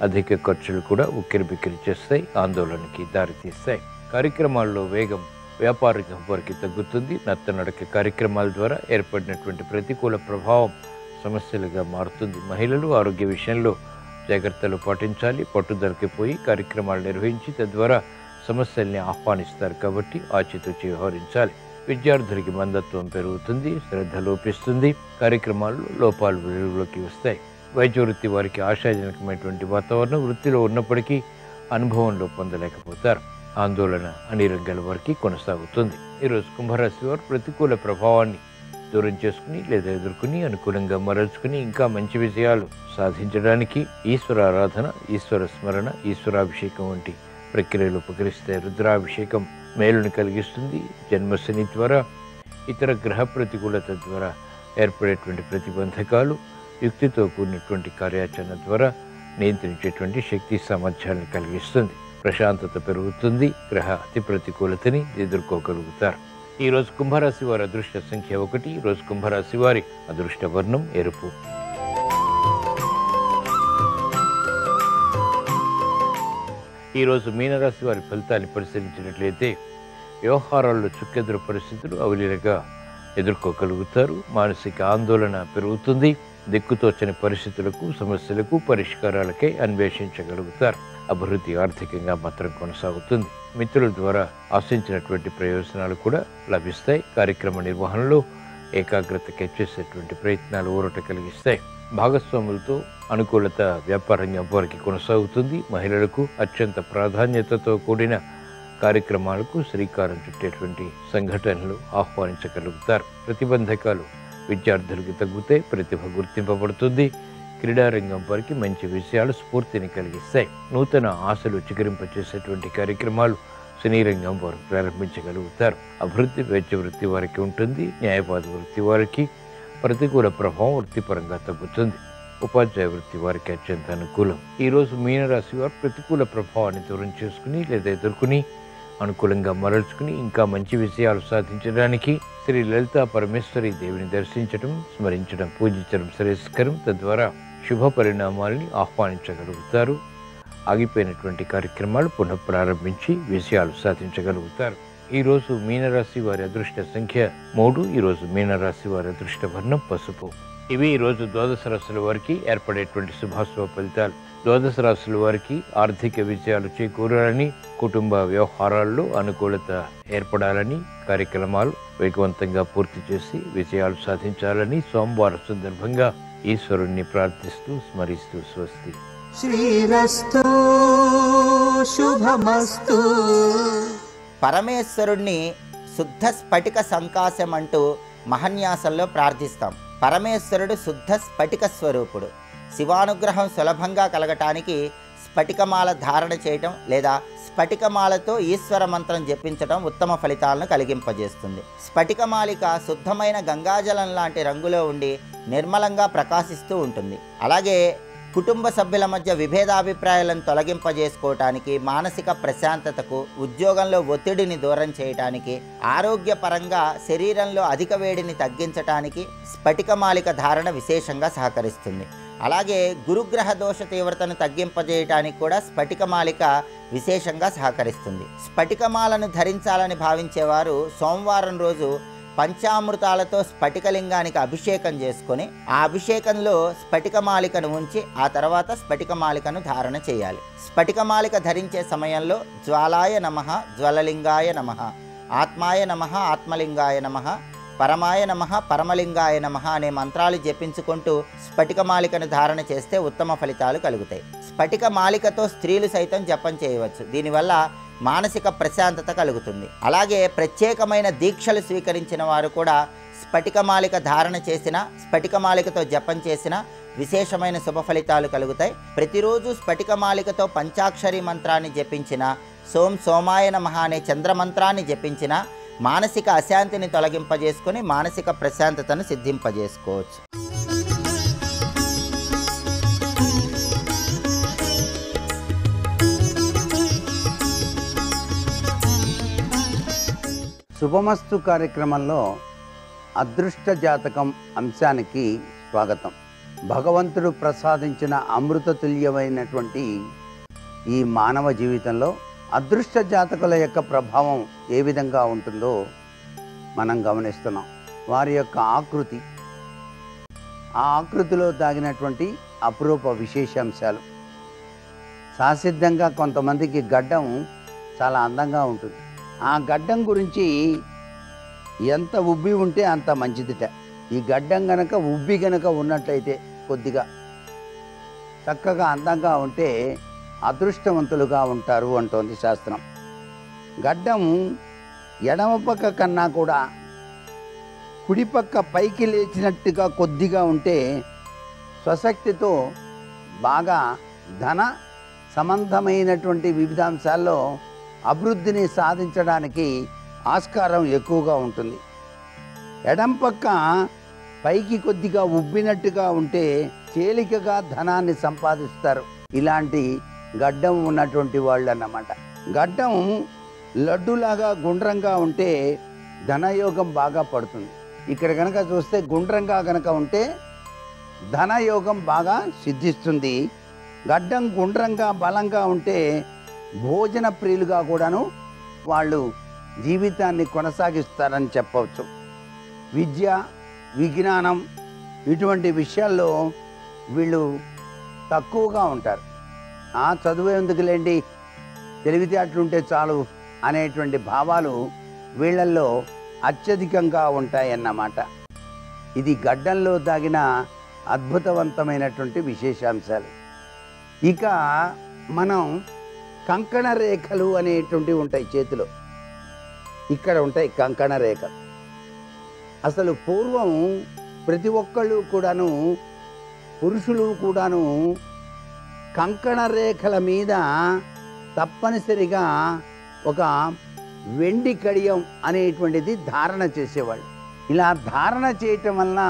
అధిక ఖర్చులు కూడా ఉక్కిరిబిక్కిరి చేస్తాయి, ఆందోళనకి దారితీస్తాయి. కార్యక్రమాల్లో వేగం వ్యాపార రంగం వారికి తగ్గుతుంది. నత్తనడక కార్యక్రమాల ద్వారా ఏర్పడినటువంటి ప్రతికూల ప్రభావం సమస్యలుగా మారుతుంది. మహిళలు ఆరోగ్య విషయంలో జాగ్రత్తలు పాటించాలి. పట్టుదలకి పోయి కార్యక్రమాలు నిర్వహించి తద్వారా సమస్యల్ని ఆహ్వానిస్తారు కాబట్టి ఆచితూచి వ్యవహరించాలి. విద్యార్థులకి మందత్వం పెరుగుతుంది. శ్రద్ధ లోపిస్తుంది. కార్యక్రమాల్లో లోపాలు వెలుగులోకి వస్తాయి. వైద్య వృత్తి వారికి ఆశాజనకమైనటువంటి వాతావరణం వృత్తిలో ఉన్నప్పటికీ అనుభవంలో పొందలేకపోతారు. ఆందోళన అన్ని రంగాల వారికి కొనసాగుతుంది. ఈరోజు కుంభరాశి వారు ప్రతికూల ప్రభావాన్ని దూరం చేసుకుని లేదా ఎదుర్కొని అనుకూలంగా మరల్చుకుని ఇంకా మంచి విజయాలు సాధించడానికి ఈశ్వర ఆరాధన, ఈశ్వర స్మరణ, ఈశ్వరాభిషేకం వంటి ప్రక్రియలు ఉపకరిస్తే రుద్రాభిషేకం మేలుని కలిగిస్తుంది. జన్మశని ద్వారా ఇతర గ్రహ ప్రతికూలత ద్వారా ఏర్పడేటువంటి ప్రతిబంధకాలు యుక్తితో కూడినటువంటి కార్యాచరణ ద్వారా నియంత్రించేటువంటి శక్తి సామర్థ్యాన్ని కలిగిస్తుంది. ప్రశాంతత పెరుగుతుంది. గ్రహ అతి ప్రతికూలతని ఎదుర్కోగలుగుతారు. ఈరోజు కుంభరాశి వారి అదృష్ట సంఖ్య 1. ఈరోజు కుంభరాశి వారి అదృష్ట వర్ణం ఎరుపు. ఈరోజు మీనరాశి వారి ఫలితాన్ని పరిశీలించినట్లయితే వ్యవహారాల్లో చుక్కెదురు పరిస్థితులు అవలీలగా ఎదుర్కోగలుగుతారు. మానసిక ఆందోళన పెరుగుతుంది. దిక్కుతోచని పరిస్థితులకు, సమస్యలకు పరిష్కారాలకై అన్వేషించగలుగుతారు. అభివృద్ధి ఆర్థికంగా మాత్రం కొనసాగుతుంది. మిత్రుల ద్వారా ఆశించినటువంటి ప్రయోజనాలు కూడా లభిస్తాయి. కార్యక్రమ నిర్వహణలో ఏకాగ్రతకై చేసేటువంటి ప్రయత్నాలు ఊరట కలిగిస్తాయి. భాగస్వాములతో అనుకూలత వ్యాపారంగా వారికి కొనసాగుతుంది. మహిళలకు అత్యంత ప్రాధాన్యతతో కూడిన కార్యక్రమాలకు శ్రీకారం చుట్టేటువంటి సంఘటనలు ఆహ్వానించగలుగుతారు. ప్రతిబంధకాలు విద్యార్థులకు తగ్గుతాయి. ప్రతిభ గుర్తింపబడుతుంది. క్రీడారంగం వారికి మంచి విషయాలు స్ఫూర్తిని కలిగిస్తాయి. నూతన ఆశలు చిగురింపచేసేటువంటి కార్యక్రమాలు సినీ రంగం వారు ప్రారంభించగలుగుతారు. అభివృద్ధి వైద్య వృత్తి వారికి ఉంటుంది. న్యాయవాద వృత్తి వారికి ప్రతికూల ప్రభావం వృత్తిపరంగా తగ్గుతుంది. ఉపాధ్యాయ వృత్తి వారికి అత్యంత అనుకూలం. ఈరోజు మీనరాశి వారు ప్రతికూల ప్రభావాన్ని దూరం చేసుకుని లేదా ఎదుర్కొని అనుకూలంగా మరల్చుకుని ఇంకా మంచి విజయాలు సాధించడానికి శ్రీ లలితా పరమేశ్వరి దేవిని దర్శించడం, స్మరించడం, పూజించడం శ్రేయస్కరం. తద్వారా శుభ పరిణామాలని ఆహ్వానించగలుగుతారు. ఆగిపోయినటువంటి కార్యక్రమాలు పునఃప్రారంభించి విజయాలు సాధించగలుగుతారు. ఈరోజు మీనరాశి వారి అదృష్ట సంఖ్య 3. ఈరోజు మీనరాశి వారి అదృష్ట వర్ణం పసుపు. ఇవి ఈరోజు ద్వాదశ రాశుల వారికి ఏర్పడేటువంటి శుభాశుభ ఫలితాలు. ద్వాదశ రాశుల వారికి ఆర్థిక విజయాలు చేకూరాలని, కుటుంబ వ్యవహారాల్లో అనుకూలత ఏర్పడాలని, కార్యక్రమాలు వేగవంతంగా పూర్తి చేసి విజయాలు సాధించాలని సోమవారం సందర్భంగా ఈశ్వరుణ్ణి ప్రార్థిస్తూ స్మరిస్తూ స్వస్తి. శ్రీరస్తు శుభమస్తు. పరమేశ్వరుణ్ణి శుద్ధ స్ఫటిక సంకాశం అంటూ మహన్యాసంలో ప్రార్థిస్తాం. పరమేశ్వరుడు శుద్ధ స్ఫటిక స్వరూపుడు. శివానుగ్రహం సులభంగా కలగటానికి స్ఫటికమాల ధారణ చేయటం లేదా స్ఫటికమాలతో ఈశ్వర మంత్రం జపించడం ఉత్తమ ఫలితాలను కలిగింపజేస్తుంది. స్ఫటికమాలిక శుద్ధమైన గంగాజలం లాంటి రంగులో ఉండి నిర్మలంగా ప్రకాశిస్తూ ఉంటుంది. అలాగే కుటుంబ సభ్యుల మధ్య విభేదాభిప్రాయాలను తొలగింపజేసుకోవటానికి, మానసిక ప్రశాంతతకు, ఉద్యోగంలో ఒత్తిడిని దూరం చేయటానికి, ఆరోగ్యపరంగా శరీరంలో అధిక వేడిని తగ్గించటానికి స్ఫటికమాలిక ధారణ విశేషంగా సహకరిస్తుంది. అలాగే గురుగ్రహ దోష తీవ్రతను తగ్గింపజేయటానికి కూడా స్ఫటికమాలిక విశేషంగా సహకరిస్తుంది. స్ఫటికమాలను ధరించాలని భావించేవారు సోమవారం రోజు పంచామృతాలతో స్ఫటికలింగానికి అభిషేకం చేసుకొని ఆ అభిషేకంలో స్ఫటికమాలికను ఉంచి ఆ తర్వాత స్ఫటికమాలికను ధారణ చేయాలి. స్ఫటికమాలిక ధరించే సమయంలో జ్వాలాయ నమః జ్వలలింగాయ నమః, ఆత్మాయ నమః ఆత్మలింగాయ నమః, పరమాయ నమః పరమలింగాయ నమః అనే మంత్రాలు జపించుకుంటూ స్ఫటికమాలికను ధారణ చేస్తే ఉత్తమ ఫలితాలు కలుగుతాయి. స్ఫటికమాలికతో స్త్రీలు సైతం జపం చేయవచ్చు. దీనివల్ల మానసిక ప్రశాంతత కలుగుతుంది. అలాగే ప్రత్యేకమైన దీక్షలు స్వీకరించిన వారు కూడా స్ఫటికమాలిక ధారణ చేసిన, స్ఫటికమాలికతో జపం చేసిన విశేషమైన శుభ ఫలితాలు కలుగుతాయి. ప్రతిరోజు స్ఫటికమాలికతో పంచాక్షరి మంత్రాన్ని జపించిన, సోం సోమాయ నమః అనే చంద్రమంత్రాన్ని జపించిన మానసిక అశాంతిని తొలగింపజేసుకొని మానసిక ప్రశాంతతను సిద్ధింపజేసుకోవచ్చు. శుభమస్తు కార్యక్రమంలో అదృష్ట జాతకం అంశానికి స్వాగతం. భగవంతుడు ప్రసాదించిన అమృతతుల్యమైనటువంటి ఈ మానవ జీవితంలో అదృష్ట జాతకుల యొక్క ప్రభావం ఏ విధంగా ఉంటుందో మనం గమనిస్తున్నాం. వారి యొక్క ఆకృతి, ఆ ఆకృతిలో దాగినటువంటి అపురూప విశేషాంశాలు. సహసిద్ధంగా కొంతమందికి గడ్డం చాలా అందంగా ఉంటుంది. ఆ గడ్డం గురించి ఎంత ఉబ్బి ఉంటే అంత మంచిదిట. ఈ గడ్డం గనక ఉబ్బి గనక ఉన్నట్లయితే కొద్దిగా చక్కగా అందంగా ఉంటే అదృష్టవంతులుగా ఉంటారు అంటోంది శాస్త్రం. గడ్డం ఎడమ పక్క కన్నా కూడా కుడిపక్క పైకి లేచినట్టుగా కొద్దిగా ఉంటే స్వశక్తితో బాగా ధన సంబంధమైనటువంటి వివిధ అంశాల్లో అభివృద్ధిని సాధించడానికి ఆస్కారం ఎక్కువగా ఉంటుంది. ఎడం పక్క పైకి కొద్దిగా ఉబ్బినట్టుగా ఉంటే తేలికగా ధనాన్ని సంపాదిస్తారు ఇలాంటి గడ్డం ఉన్నటువంటి వాళ్ళు అన్నమాట. గడ్డం లడ్డులాగా గుండ్రంగా ఉంటే ధనయోగం బాగా పడుతుంది. ఇక్కడ కనుక చూస్తే గుండ్రంగా కనుక ఉంటే ధనయోగం బాగా సిద్ధిస్తుంది. గడ్డం గుండ్రంగా బలంగా ఉంటే భోజన ప్రియులుగా కూడాను వాళ్ళు జీవితాన్ని కొనసాగిస్తారని చెప్పవచ్చు. విద్య, విజ్ఞానం ఇటువంటి విషయాల్లో వీళ్ళు తక్కువగా ఉంటారు. చదువు ఎందుకులేండి, తెలివితేటలుంటే చాలు అనేటువంటి భావాలు వీళ్ళల్లో అత్యధికంగా ఉంటాయన్నమాట. ఇది గడ్డంలో దాగిన అద్భుతవంతమైనటువంటి విశేషాంశాలు. ఇక మనం కంకణ రేఖలు అనేటువంటివి ఉంటాయి చేతిలో. ఇక్కడ ఉంటాయి కంకణ రేఖలు. అసలు పూర్వం ప్రతి ఒక్కళ్ళు కూడాను, పురుషులు కూడాను కంకణ రేఖల మీద తప్పనిసరిగా ఒక వెండి కడియం అనేటువంటిది ధారణ చేసేవాళ్ళు. ఇలా ధారణ చేయటం వలన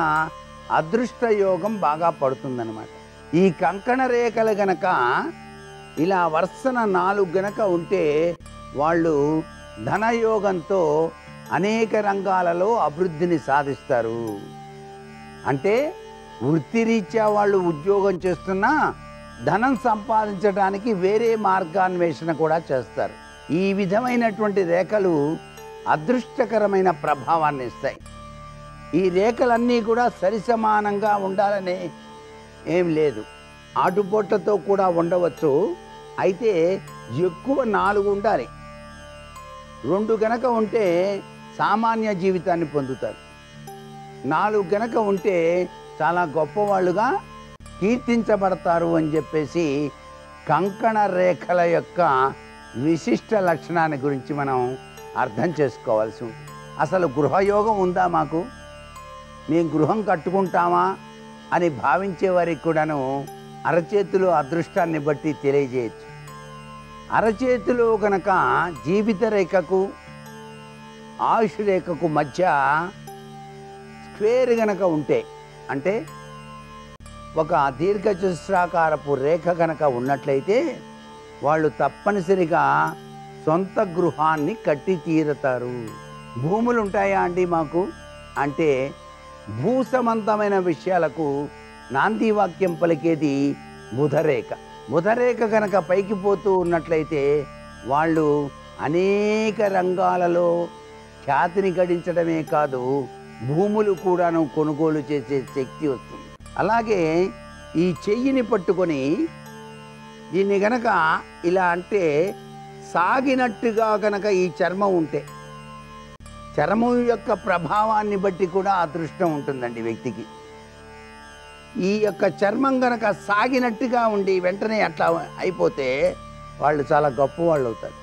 అదృష్ట యోగం బాగా పడుతుందన్నమాట. ఈ కంకణ రేఖలు గనక ఇలా వరుసన 4 గనక ఉంటే వాళ్ళు ధనయోగంతో అనేక రంగాలలో అభివృద్ధిని సాధిస్తారు. అంటే వృత్తిరీత్యా వాళ్ళు ఉద్యోగం చేస్తున్నా ధనం సంపాదించడానికి వేరే మార్గాన్వేషణ కూడా చేస్తారు. ఈ విధమైనటువంటి రేఖలు అదృష్టకరమైన ప్రభావాన్ని ఇస్తాయి. ఈ రేఖలన్నీ కూడా సరిసమానంగా ఉండాలని ఏం లేదు, ఆటుపోట్లతో కూడా ఉండవచ్చు. అయితే ఎక్కువ 4 ఉండాలి. 2 గనక ఉంటే సామాన్య జీవితాన్ని పొందుతారు. 4 గనక ఉంటే చాలా గొప్పవాళ్ళుగా కీర్తించబడతారు అని చెప్పేసి కంకణ రేఖల యొక్క విశిష్ట లక్షణాన్ని గురించి మనం అర్థం చేసుకోవాల్సి ఉంటుంది. అసలు గృహయోగం ఉందా మాకు, మేము గృహం కట్టుకుంటామా అని భావించే వారికి కూడాను అరచేతిలో అదృష్టాన్ని బట్టి తెలియజేయచ్చు. అరచేతిలో కనుక జీవిత రేఖకు ఆయుష్ రేఖకు మధ్య స్క్వేర్ గనక ఉంటే, అంటే ఒక దీర్ఘచతుస్రాకారపు రేఖ కనుక ఉన్నట్లయితే వాళ్ళు తప్పనిసరిగా సొంత గృహాన్ని కట్టి తీరతారు. భూములు ఉంటాయా అండి మాకు అంటే భూసమంతమైన విషయాలకు నాంది వాక్యం పలికేది బుధరేఖ. బుధరేఖ కనుక పైకి పోతూ ఉన్నట్లయితే వాళ్ళు అనేక రంగాలలో ఖ్యాతిని గడించడమే కాదు, భూములు కూడాను కొనుగోలు చేసే శక్తి వస్తుంది. అలాగే ఈ చెయ్యిని పట్టుకొని దీన్ని గనక ఇలా అంటే సాగినట్టుగా గనక ఈ చర్మం ఉంటే, చర్మం యొక్క ప్రభావాన్ని బట్టి కూడా అదృష్టం ఉంటుందండి వ్యక్తికి. ఈ యొక్క చర్మం గనక సాగినట్టుగా ఉండి వెంటనే అట్లా అయిపోతే వాళ్ళు చాలా గొప్ప వాళ్ళు అవుతారు.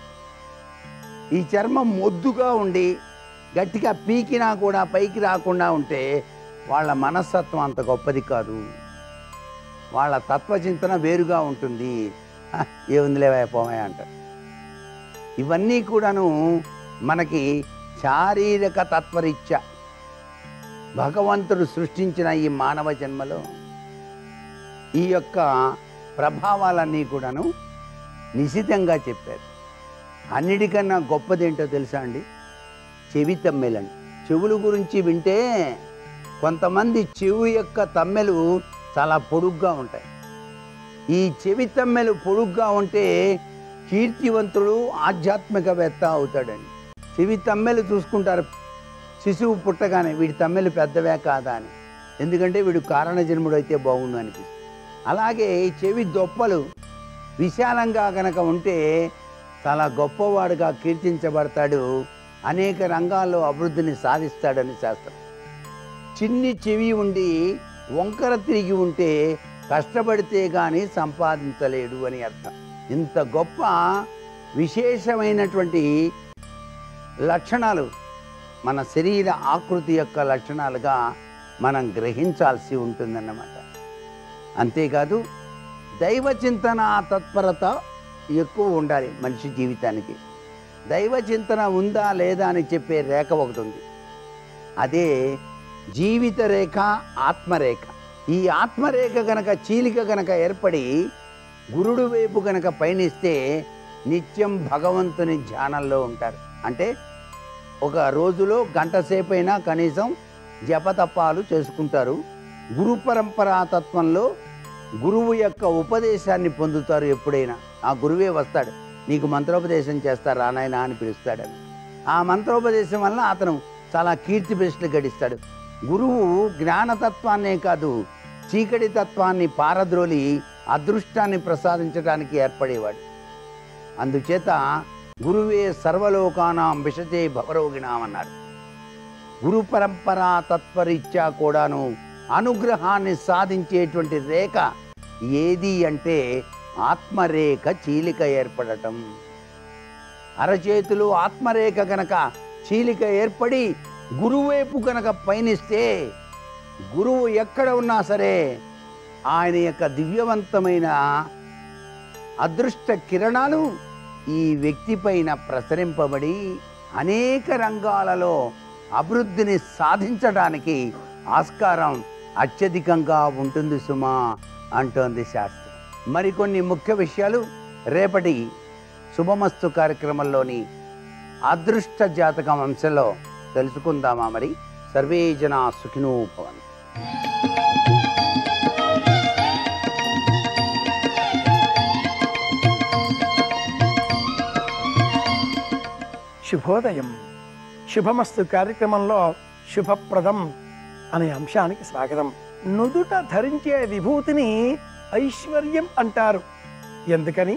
ఈ చర్మం మొద్దుగా ఉండి గట్టిగా పీకినా కూడా పైకి రాకుండా ఉంటే వాళ్ళ మనస్తత్వం అంత గొప్పది కాదు, వాళ్ళ తత్వచింతన వేరుగా ఉంటుంది. ఏముందిలేవా పోమా అంటారు. ఇవన్నీ కూడాను మనకి శారీరక తత్వరీత్యా భగవంతుడు సృష్టించిన ఈ మానవ జన్మలో ఈ యొక్క ప్రభావాలన్నీ కూడాను నిశితంగా చెప్పారు. అన్నిటికన్నా గొప్పదేంటో తెలుసా అండి? చెవి తమ్మెలండి. చెవుల గురించి వింటే కొంతమంది చెవి యొక్క తమ్మెలు చాలా పొడుగ్గా ఉంటాయి. ఈ చెవి తమ్మెలు పొడుగ్గా ఉంటే కీర్తివంతుడు ఆధ్యాత్మికవేత్త అవుతాడండి. చెవి తమ్మెలు చూసుకుంటారు శిశువు పుట్టగానే, వీడి తమ్మెలు పెద్దవే కాదా అని, ఎందుకంటే వీడు కారణ జన్ముడు అయితే బాగుండు అనిపిస్తుంది. అలాగే చెవి దొప్పలు విశాలంగా కనుక ఉంటే చాలా గొప్పవాడుగా కీర్తించబడతాడు, అనేక రంగాల్లో అభివృద్ధిని సాధిస్తాడని శాస్త్రం. చిన్ని చెవి ఉండి వంకర తిరిగి ఉంటే కష్టపడితే కానీ సంపాదించలేడు అని అర్థం. ఇంత గొప్ప విశేషమైనటువంటి లక్షణాలు మన శరీర ఆకృతి యొక్క లక్షణాలుగా మనం గ్రహించాల్సి ఉంటుందన్నమాట. అంతేకాదు దైవ చింతన తత్పరత ఎక్కువ ఉండాలి మనిషి జీవితానికి. దైవ చింతన ఉందా లేదా అని చెప్పే రేఖ ఒకటి ఉంది, అదే జీవిత రేఖ, ఆత్మరేఖ. ఈ ఆత్మరేఖ గనక చీలిక గనక ఏర్పడి గురుడు వైపు గనక పయనిస్తే నిత్యం భగవంతుని ధ్యానంలో ఉంటారు. అంటే ఒక రోజులో గంట సేపైనా కనీసం జపతపాలు చేసుకుంటారు. గురు పరంపరా తత్వంలో గురువు యొక్క ఉపదేశాన్ని పొందుతారు. ఎప్పుడైనా ఆ గురువే వస్తాడు, నీకు మంత్రోపదేశం చేస్తారు రానాయన అని పిలుస్తాడని. ఆ మంత్రోపదేశం వల్ల అతను చాలా కీర్తి ప్రశ్నలు గడిస్తాడు. గురువు జ్ఞానతత్వాన్నే కాదు చీకటి తత్వాన్ని పారద్రోలి అదృష్టాన్ని ప్రసాదించడానికి ఏర్పడేవాడు. అందుచేత గురువే సర్వలోకానాం విషతే భవరోగిణాం అన్నాడు. గురు పరంపరా తత్వరీత్యా కూడాను అనుగ్రహాన్ని సాధించేటువంటి రేఖ ఏది అంటే ఆత్మరేఖ చీలిక ఏర్పడటం. అరచేతులు ఆత్మరేఖ గనక చీలిక ఏర్పడి గురువైపు గనక పయనిస్తే గురువు ఎక్కడ ఉన్నా సరే ఆయన యొక్క దివ్యవంతమైన అదృష్ట కిరణాలు ఈ వ్యక్తి పైన ప్రసరింపబడి అనేక రంగాలలో అభివృద్ధిని సాధించడానికి ఆస్కారం అత్యధికంగా ఉంటుంది సుమా అంటోంది శాస్త్రం. మరికొన్ని ముఖ్య విషయాలు రేపటి శుభమస్తు కార్యక్రమంలోని అదృష్ట జాతకం అంశంలో తెలుసుకుందామా? మరి సర్వే జనా సుఖినో భవంతు. శుభోదయం. శుభమస్తు కార్యక్రమంలో శుభప్రదం అనే అంశానికి స్వాగతం. నుదుట ధరించే విభూతిని ఐశ్వర్యం అంటారు. ఎందుకని?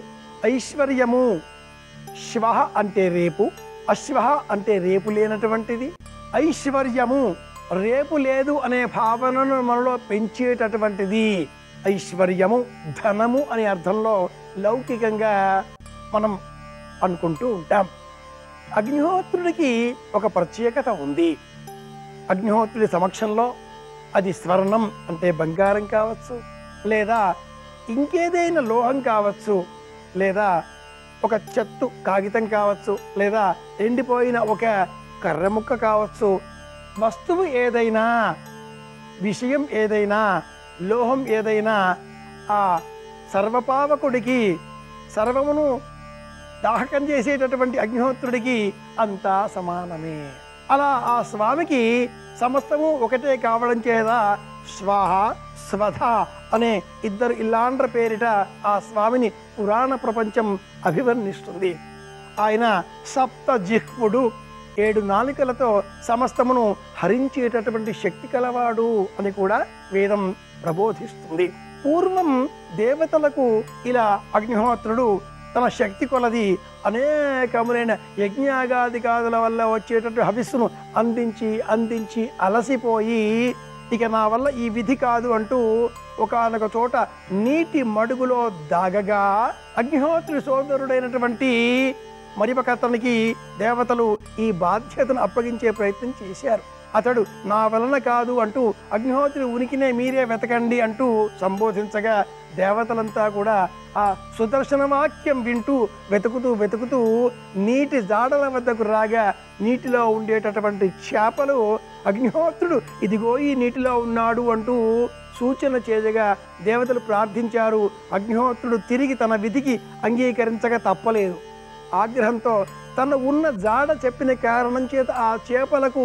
ఐశ్వర్యము శ్వః అంటే రేపు, అశ్వః అంటే రేపు లేనటువంటిది. ఐశ్వర్యము రేపు లేదు అనే భావనను మనలో పెంచేటటువంటిది. ఐశ్వర్యము ధనము అనే అర్థంలో లౌకికంగా మనం అనుకుంటూ ఉంటాం. అగ్నిహోత్రుడికి ఒక ప్రత్యేకత ఉంది. అగ్నిహోత్రుడి సమక్షంలో అది స్వర్ణం అంటే బంగారం కావచ్చు, లేదా ఇంకేదైనా లోహం కావచ్చు, లేదా ఒక చెట్టు కాగితం కావచ్చు, లేదా ఎండిపోయిన ఒక కర్ర ముక్క కావచ్చు, వస్తువు ఏదైనా, విషయం ఏదైనా లోహం ఏదైనా ఆ సర్వపావకుడికి, సర్వమును దాహకం చేసేటటువంటి అగ్నిహోత్రుడికి అంతా సమానమే. అలా ఆ స్వామికి సమస్తము ఒకటే కావడం చేత స్వాహ స్వధ అనే ఇద్దరు ఇల్లాండ్ర పేరిట ఆ స్వామిని పురాణ ప్రపంచం అభివర్ణిస్తుంది. ఆయన సప్త జిహ్వుడు, 7 నాలుకలతో సమస్తమును హరించేటటువంటి శక్తి కలవాడు అని కూడా వేదం ప్రబోధిస్తుంది. పూర్వం దేవతలకు ఇలా అగ్నిహోత్రుడు తన శక్తి కొలది అనేకములైన యజ్ఞాగాదికాదుల వల్ల వచ్చేటటువంటి హవిస్సును అందించి అందించి అలసిపోయి ఇక నా వల్ల ఈ విధి కాదు అంటూ ఒకానొక చోట నీటి మడుగులో దాగగా అగ్నిహోత్రుడి సోదరుడైనటువంటి మరొక అతనికి దేవతలు ఈ బాధ్యతను అప్పగించే ప్రయత్నం చేశారు. అతడు నా వలన కాదు అంటూ అగ్నిహోత్రి ఉనికినే మీరే వెతకండి అంటూ సంబోధించగా దేవతలంతా కూడా ఆ సుదర్శన వాక్యం వింటూ వెతుకుతూ నీటి జాడల వద్దకు రాగా నీటిలో ఉండేటటువంటి చేపలు అగ్నిహోత్రుడు ఇదిగో ఈ నీటిలో ఉన్నాడు అంటూ సూచన చేయగా దేవతలు ప్రార్థించారు. అగ్నిహోత్రుడు తిరిగి తన విధికి అంగీకరించక తప్పలేదు. ఆగ్రహంతో తన ఉన్న జాడ చెప్పిన కారణం చేత ఆ చేపలకు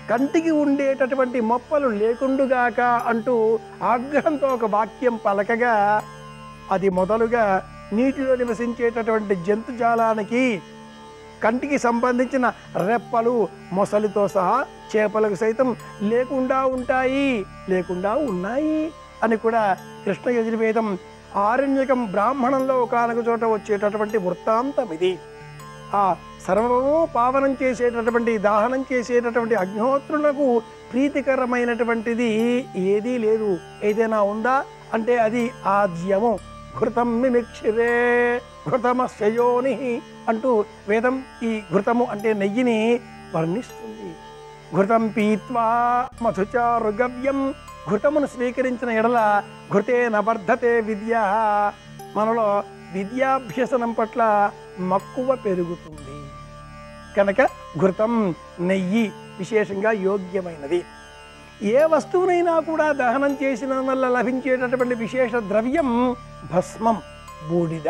కంటికి ఉండేటటువంటి మొప్పలు లేకుండుగాక అంటూ ఆగ్రహంతో ఒక వాక్యం పలకగా అది మొదలుగా నీటిలో నివసించేటటువంటి జంతుజాలానికి కంటికి సంబంధించిన రెప్పలు మొసలితో సహా చేపలకు సైతం లేకుండా ఉన్నాయి అని కూడా కృష్ణ యజుర్వేదం ఆరణ్యకం బ్రాహ్మణంలో ఒకానొక చోట వచ్చేటటువంటి వృత్తాంతం ఇది. ఆ సర్వము పావనం చేసేటటువంటి దహనం చేసేటటువంటి అగ్నిహోత్రులకు ప్రీతికరమైనటువంటిది ఏదీ లేదు. ఏదైనా ఉందా అంటే అది ఆజ్యము. ఘృతం మిమిక్షిరే ఘృతమస్యయోని అంటూ వేదం ఈ ఘృతము అంటే నెయ్యిని వర్ణిస్తుంది. ఘృతం పీత్వా మధుచారు గవ్యం. ఘృతమును స్వీకరించిన ఎడల ఘృతేన వర్ధతే విద్య. మనలో విద్యాభ్యసనం పట్ల మక్కువ పెరుగుతుంది కనుక ఘృతం నెయ్యి విశేషంగా యోగ్యమైనది. ఏ వస్తువునైనా కూడా దహనం చేసిన వల్ల లభించేటటువంటి విశేష ద్రవ్యం భస్మం, బూడిద.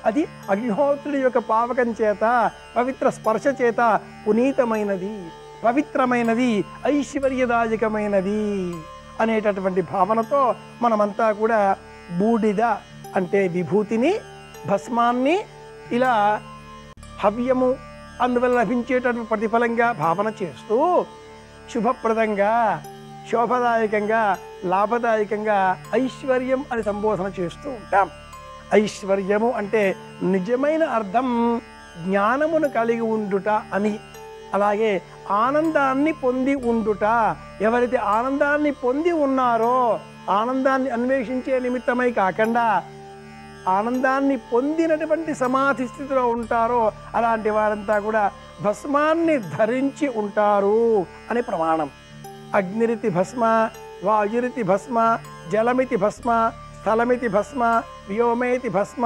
అది అగ్నిహోత్రుడి యొక్క పావకం చేత, పవిత్ర స్పర్శ చేత పునీతమైనది, పవిత్రమైనది, ఐశ్వర్యదాయకమైనది అనేటటువంటి భావనతో మనమంతా కూడా బూడిద అంటే విభూతిని, భస్మాన్ని ఇలా హవ్యము అందువల్ల లభించేటటువంటి ప్రతిఫలంగా భావన చేస్తూ శుభప్రదంగా, శోభదాయకంగా, లాభదాయకంగా ఐశ్వర్యం అని సంబోధన చేస్తూ ఉంటాం. ఐశ్వర్యము అంటే నిజమైన అర్థం జ్ఞానమును కలిగి ఉండుట అని, అలాగే ఆనందాన్ని పొంది ఉండుట. ఎవరైతే ఆనందాన్ని పొంది ఉన్నారో, ఆనందాన్ని అన్వేషించే నిమిత్తమై కాకుండా ఆనందాన్ని పొందినటువంటి సమాధి స్థితిలో ఉంటారో అలాంటి వారంతా కూడా భస్మాన్ని ధరించి ఉంటారు అని ప్రమాణం. అగ్నిరితి భస్మ, వాయురితి భస్మ, జలమితి భస్మ, స్థలమితి భస్మ, వ్యోమేతి భస్మ,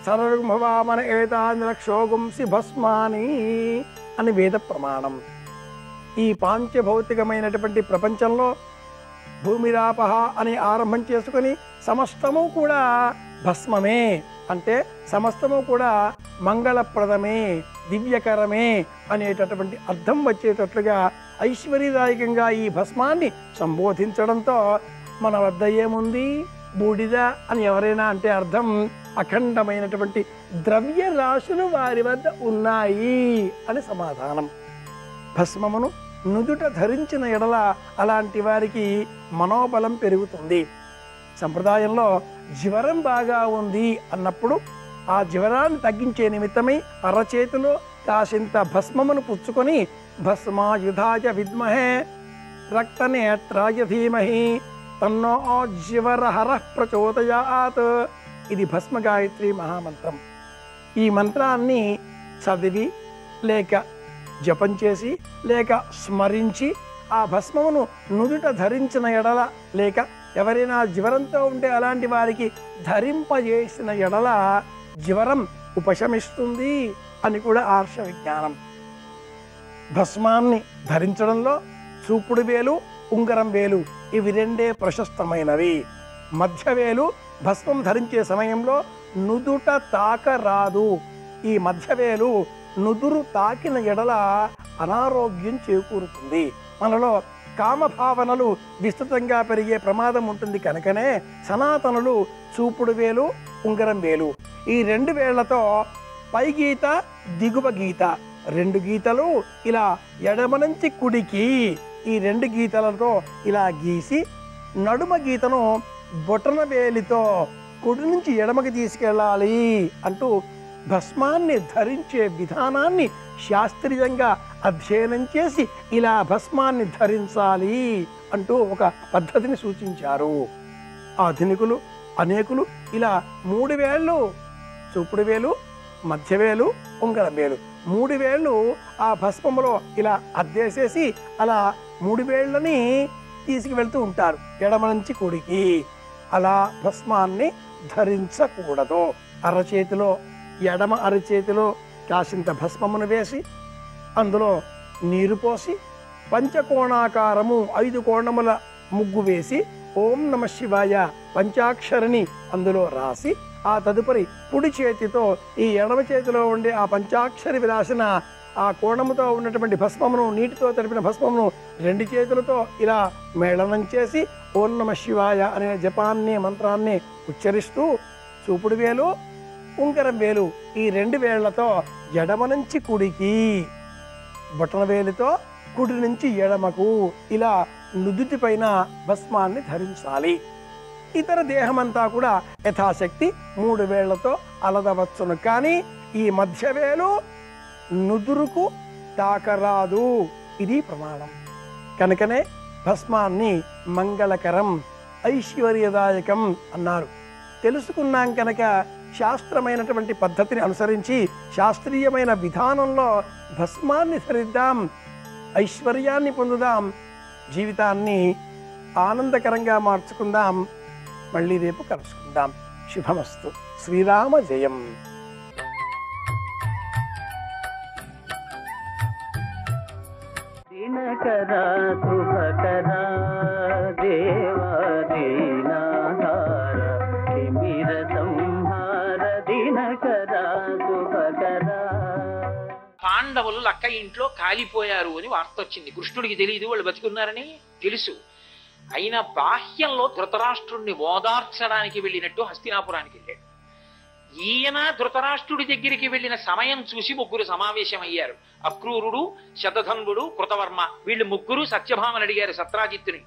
సర్వభవామన ఏతాని రక్షోగుంసి భస్మాని అని వేద ప్రమాణం. ఈ పాంచభౌతికమైనటువంటి ప్రపంచంలో భూమిరాపహ అని ఆరంభం చేసుకొని సమస్తము కూడా భస్మమే అంటే సమస్తము కూడా మంగళప్రదమే, దివ్యకరమే అనేటటువంటి అర్థం వచ్చేటట్లుగా ఐశ్వర్యదాయకంగా ఈ భస్మాన్ని సంబోధించడంతో మన వద్ద ఏముంది బూడిద అని ఎవరైనా అంటే అర్థం అఖండమైనటువంటి ద్రవ్య రాశులు వారి వద్ద ఉన్నాయి అని సమాధానం. భస్మమును నుదుట ధరించిన ఎడల అలాంటి వారికి మనోబలం పెరుగుతుంది. సంప్రదాయంలో జ్వరం బాగా ఉంది అన్నప్పుడు ఆ జ్వరాన్ని తగ్గించే నిమిత్తమై అరచేతిలో కాసింత భస్మమును పుచ్చుకొని భస్మాయుధాయ విద్మహే రక్తనేత్రాయ ధీమహి తన్నో జ్వరహర ప్రచోదయాత్. ఇది భస్మ గాయత్రి మహామంత్రం. ఈ మంత్రాన్ని చదివి లేక జపం చేసి లేక స్మరించి ఆ భస్మమును నుదుట ధరించిన ఎడల లేక ఎవరైనా జ్వరంతో ఉంటే అలాంటి వారికి ధరింపజేసిన ఎడల జ్వరం ఉపశమిస్తుంది అని కూడా ఆర్ష విజ్ఞానం. భస్మాన్ని ధరించడంలో చూపుడు వేలు, ఉంగరం వేలు ఇవి రెండే ప్రశస్తమైనవి. మధ్యవేలు భస్మం ధరించే సమయంలో నుదుట తాకరాదు. ఈ మధ్యవేలు నుదురు తాకిన ఎడల అనారోగ్యం చేకూరుతుంది. మనలో కామభావనలు విస్తృతంగా పెరిగే ప్రమాదం ఉంటుంది. కనుకనే సనాతనులు చూపుడు వేలు, ఉంగరం వేలు, ఈ 2 వేళ్లతో పై గీత, దిగువ గీత, 2 గీతలు ఇలా ఎడమ నుంచి కుడికి ఈ 2 గీతలతో ఇలా గీసి, నడుమ గీతను బొటన వేలితో కుడి నుంచి ఎడమకి తీసుకెళ్ళాలి అంటూ భస్మాన్ని ధరించే విధానాన్ని శాస్త్రీయంగా అధ్యయనం చేసి ఇలా భస్మాన్ని ధరించాలి అంటూ ఒక పద్ధతిని సూచించారు. ఆధునికులు అనేకులు ఇలా 3 వేళ్ళు, చూపుడు వేలు, మధ్యవేలు, ఉంగరం వేలు, 3 వేళ్ళు ఆ భస్మములో ఇలా అద్దేసేసి అలా 3 వేళ్ళని తీసుకువెళ్తూ ఉంటారు ఎడమ నుంచి కుడికి. అలా భస్మాన్ని ధరించకూడదు. అరచేతిలో, ఎడమ అరచేతిలో కాసింత భస్మమును వేసి అందులో నీరు పోసి పంచకోణాకారము 5 కోణముల ముగ్గు వేసి ఓం నమ శివాయ పంచాక్షరిని అందులో రాసి ఆ తదుపరి కుడి చేతితో ఈ ఎడమ చేతిలో ఉండే ఆ పంచాక్షరి విరాసిన ఆ కోణముతో ఉన్నటువంటి భస్మమును, నీటితో తడిపిన భస్మమును 2 చేతులతో ఇలా మేళనం చేసి ఓం నమ శివాయ అనే జపాన్ని, మంత్రాన్ని ఉచ్చరిస్తూ చూపుడు వేలు, ఉంగరం వేలు ఈ 2 వేళ్లతో ఎడమ నుంచి కుడికి, బొటన వేలితో కుడి నుంచి ఎడమకు ఇలా నుదుటి పైన భస్మాన్ని ధరించాలి. ఇతర దేహమంతా కూడా యథాశక్తి 3 వేళ్లతో అలదవచ్చును. కానీ ఈ మధ్యవేలు నుదురుకు తాకరాదు. ఇది ప్రమాణం. కనుకనే భస్మాన్ని మంగళకరం, ఐశ్వర్యదాయకం అన్నారు. తెలుసుకున్నాం కనుక శాస్త్రమైనటువంటి పద్ధతిని అనుసరించి శాస్త్రీయమైన విధానంలో భస్మాన్ని ధరిద్దాం, ఐశ్వర్యాన్ని పొందుదాం, జీవితాన్ని ఆనందకరంగా మార్చుకుందాం. మళ్ళీ రేపు కలుసుకుందాం. శుభమస్తు. శ్రీరామ జయం. దినకరా శుభకరా దేవా దీనాధార తిమిర సంహార దినకరా శుభకరా. పాండవులు లక్క ఇంట్లో కాలిపోయారు అని వార్త వచ్చింది. కృష్ణుడికి తెలియదు వాళ్ళు బతికున్నారని తెలుసు. అయినా బాహ్యంలో ధృతరాష్ట్రుడిని ఓదార్చడానికి వెళ్ళినట్టు హస్తినాపురానికి వెళ్ళాడు. ఈయన ధృతరాష్ట్రుడి దగ్గరికి వెళ్ళిన సమయం చూసి 3 సమావేశమయ్యారు. అక్రూరుడు, శతధన్వుడు, కృతవర్మ. వీళ్ళు 3 సత్యభామని అడిగారు. సత్రాజిత్తుని